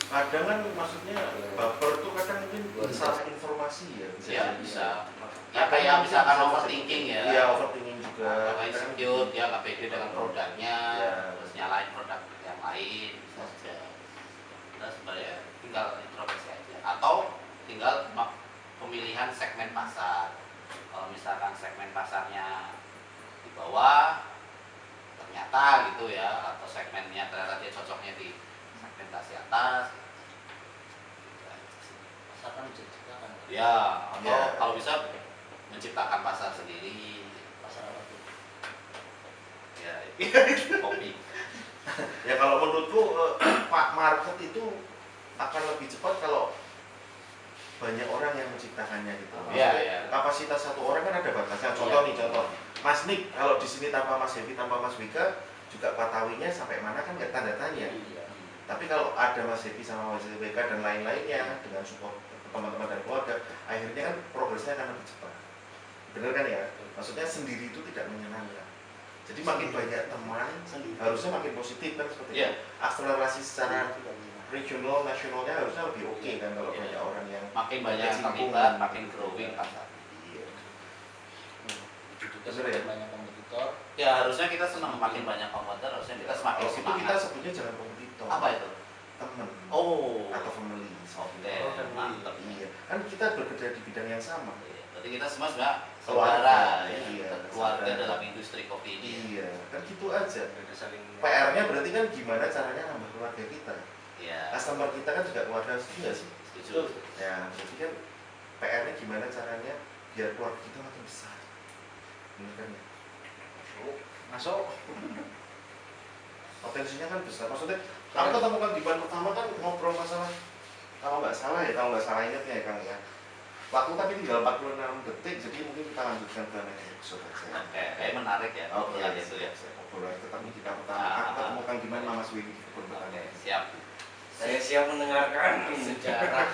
Kadang kan maksudnya baper tuh kadang mungkin salah informasi ya. ya bisa. Ya kayak misalkan overthinking ya. Iya, overthinking juga. Insecure, dia nggak pede dengan produknya, Ya. terus nyalain produk yang lain, bisa saja. Kita sebenarnya tinggal introspeksi aja, atau tinggal pemilihan segmen pasar. Kalau misalkan segmen pasarnya di bawah, ternyata gitu ya, atau segmennya ternyata dia cocoknya di segmentasi atas. Pasar kan bisa diciptakan. Ya, atau Ya. kalau bisa menciptakan pasar sendiri. Pasar apa tuh? Ya, kopi. Ya kalau menurutku Pak market itu akan lebih cepat kalau banyak orang yang menciptakannya gitu. Iya, Maksudnya, iya. Kapasitas satu orang kan ada batasnya. Contoh nih, contoh. Mas Nik, kalau di sini tanpa Mas Hevi, tanpa Mas Wika, juga Batawinya sampai mana kan nggak tanda tanya. Iya. Tapi kalau ada Mas Hevi sama Mas Wika dan lain-lainnya dengan support teman-teman dan keluarga, akhirnya kan progresnya akan lebih cepat. Bener kan ya? Maksudnya sendiri itu tidak menyenangkan. Jadi makin banyak teman, Sendiri. harusnya makin positif kan seperti Iya. itu. Akselerasi secara regional, nasionalnya harusnya lebih oke kan kalau Iya. banyak orang yang Makin banyak yang berkecimpung. terlibat, makin growing pasar. Iya. Kita Bener ya? banyak kompetitor. Ya harusnya kita senang makin banyak kompetitor, harusnya kita semakin Kalau itu kita semangat. sebutnya jangan kompetitor. Apa itu? Temen. Oh, Atau family. oke, Oh, family. mantap. Iya. Kan kita bekerja di bidang yang sama. Iya, berarti kita semua sebenarnya saudara, Iya, keluarga saudara. dalam industri kopi ini. Iya, kan gitu aja. Ada saling PR-nya berarti kan gimana caranya nambah keluarga kita. Ya, Customer kita kan juga keluarga juga sih. setuju. Ya, berarti kan PR-nya gimana caranya biar keluarga kita makin besar. Bener kan ya? Masuk. Potensinya kan besar. Maksudnya, aku ketemukan di ban pertama kan ngobrol masalah, kalau nggak salah ingatnya ya Kang ya. Waktu tapi tinggal 46 detik, jadi mungkin kita lanjutkan ke next episode aja. Oke, kayak menarik ya. Oke, obrolan itu ya. obrolan ketemu kita pertama. Aku ketemu Kang Diman sama Mas Wing. Oke, siap. saya siap mendengarkan. Sejarah.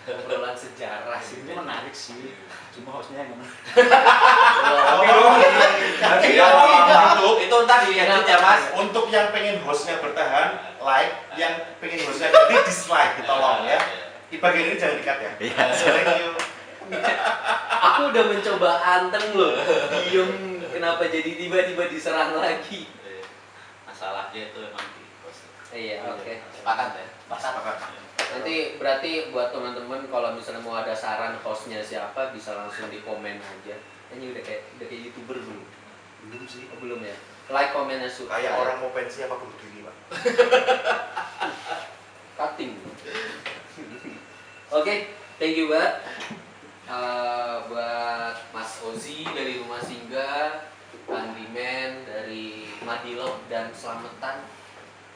Obrolan sejarah sih. Ini menarik sih. Cuma hostnya yang menarik. Tapi Ya, Itu ntar diedit ya Mas. untuk yang pengen hostnya bertahan, like. Yang pengen hostnya di dislike, tolong ya. Di bagian ini jangan dikat ya. Iya. Thank you. Aku udah mencoba anteng loh. Diem, kenapa jadi tiba-tiba diserang lagi? Masalahnya itu emang di host. Iya, oke. Sepakat ya. Sepakat. Nanti berarti buat teman-teman kalau misalnya mau ada saran hostnya siapa bisa langsung di komen aja. Ini udah kayak YouTuber belum? Belum sih. Oh, belum ya. Like, komen, dan subscribe. Kayak orang mau pensi apa bunuh diri, Pak. Cutting. Oke, thank you banget buat Mas Ozi dari Rumah Singgah, Kang Dimen dari Madilog dan Selamatan,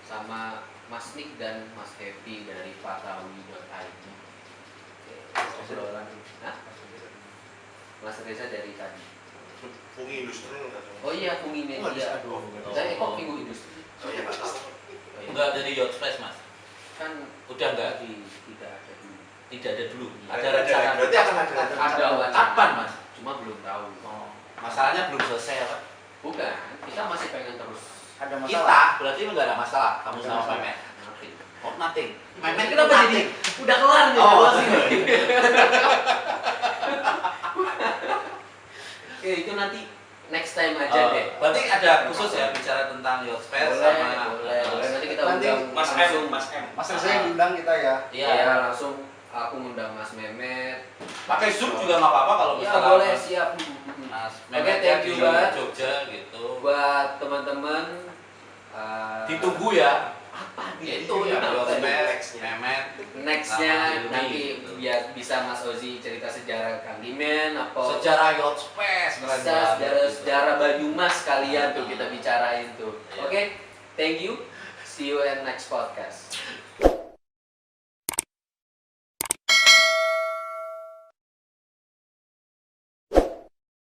sama Mas Nick dan Mas Happy dari Patawi.id. Oke, obrolan. Hah? Mas Reza dari tadi. Fungi industri Oh iya, Fungi Media. Aduh. Saya kok Fungi Industri? Oh iya, Pak. Enggak dari Yacht Space Mas. Kan Udah enggak? tidak ada dulu. Tidak ada dulu. Ada Ada, rencana. berarti akan ada. Ada wacana. Kapan Mas? Cuma belum tahu. Oh, masalahnya belum selesai apa? Bukan, kita masih pengen terus. Ada masalah. Kita berarti enggak ada masalah. Kamu Nggak sama masalah. Memet. Nothing. Oh, nothing. Memet itu Kenapa jadi nothing. udah kelar nih? Oh, kelar sini. Oke, itu nanti next time aja Oh, deh. berarti ada khusus ya bicara tentang Yacht Space Boleh, sama boleh. Nanti kita Nanti undang Mas langsung. M, Mas M. Mas Reza yang diundang kita ya. Iya. Ya, langsung aku ngundang Mas Memet. Pakai Zoom juga nggak apa-apa kalau Ya misalnya boleh, Mas- siap. Mas Oke, Memet thank you di banget. Jogja gitu. Buat teman-teman Ditunggu ya. apa Itu ya Yacht Space, Memet. nextnya Sama nanti gitu. biar bisa Mas Ozi cerita sejarah Kang Dimen apa Sejarah Yacht Space keren bisa banget. sejarah Banyumas kalian tuh kita bicarain tuh. Iya. Oke, thank you. See you in next podcast.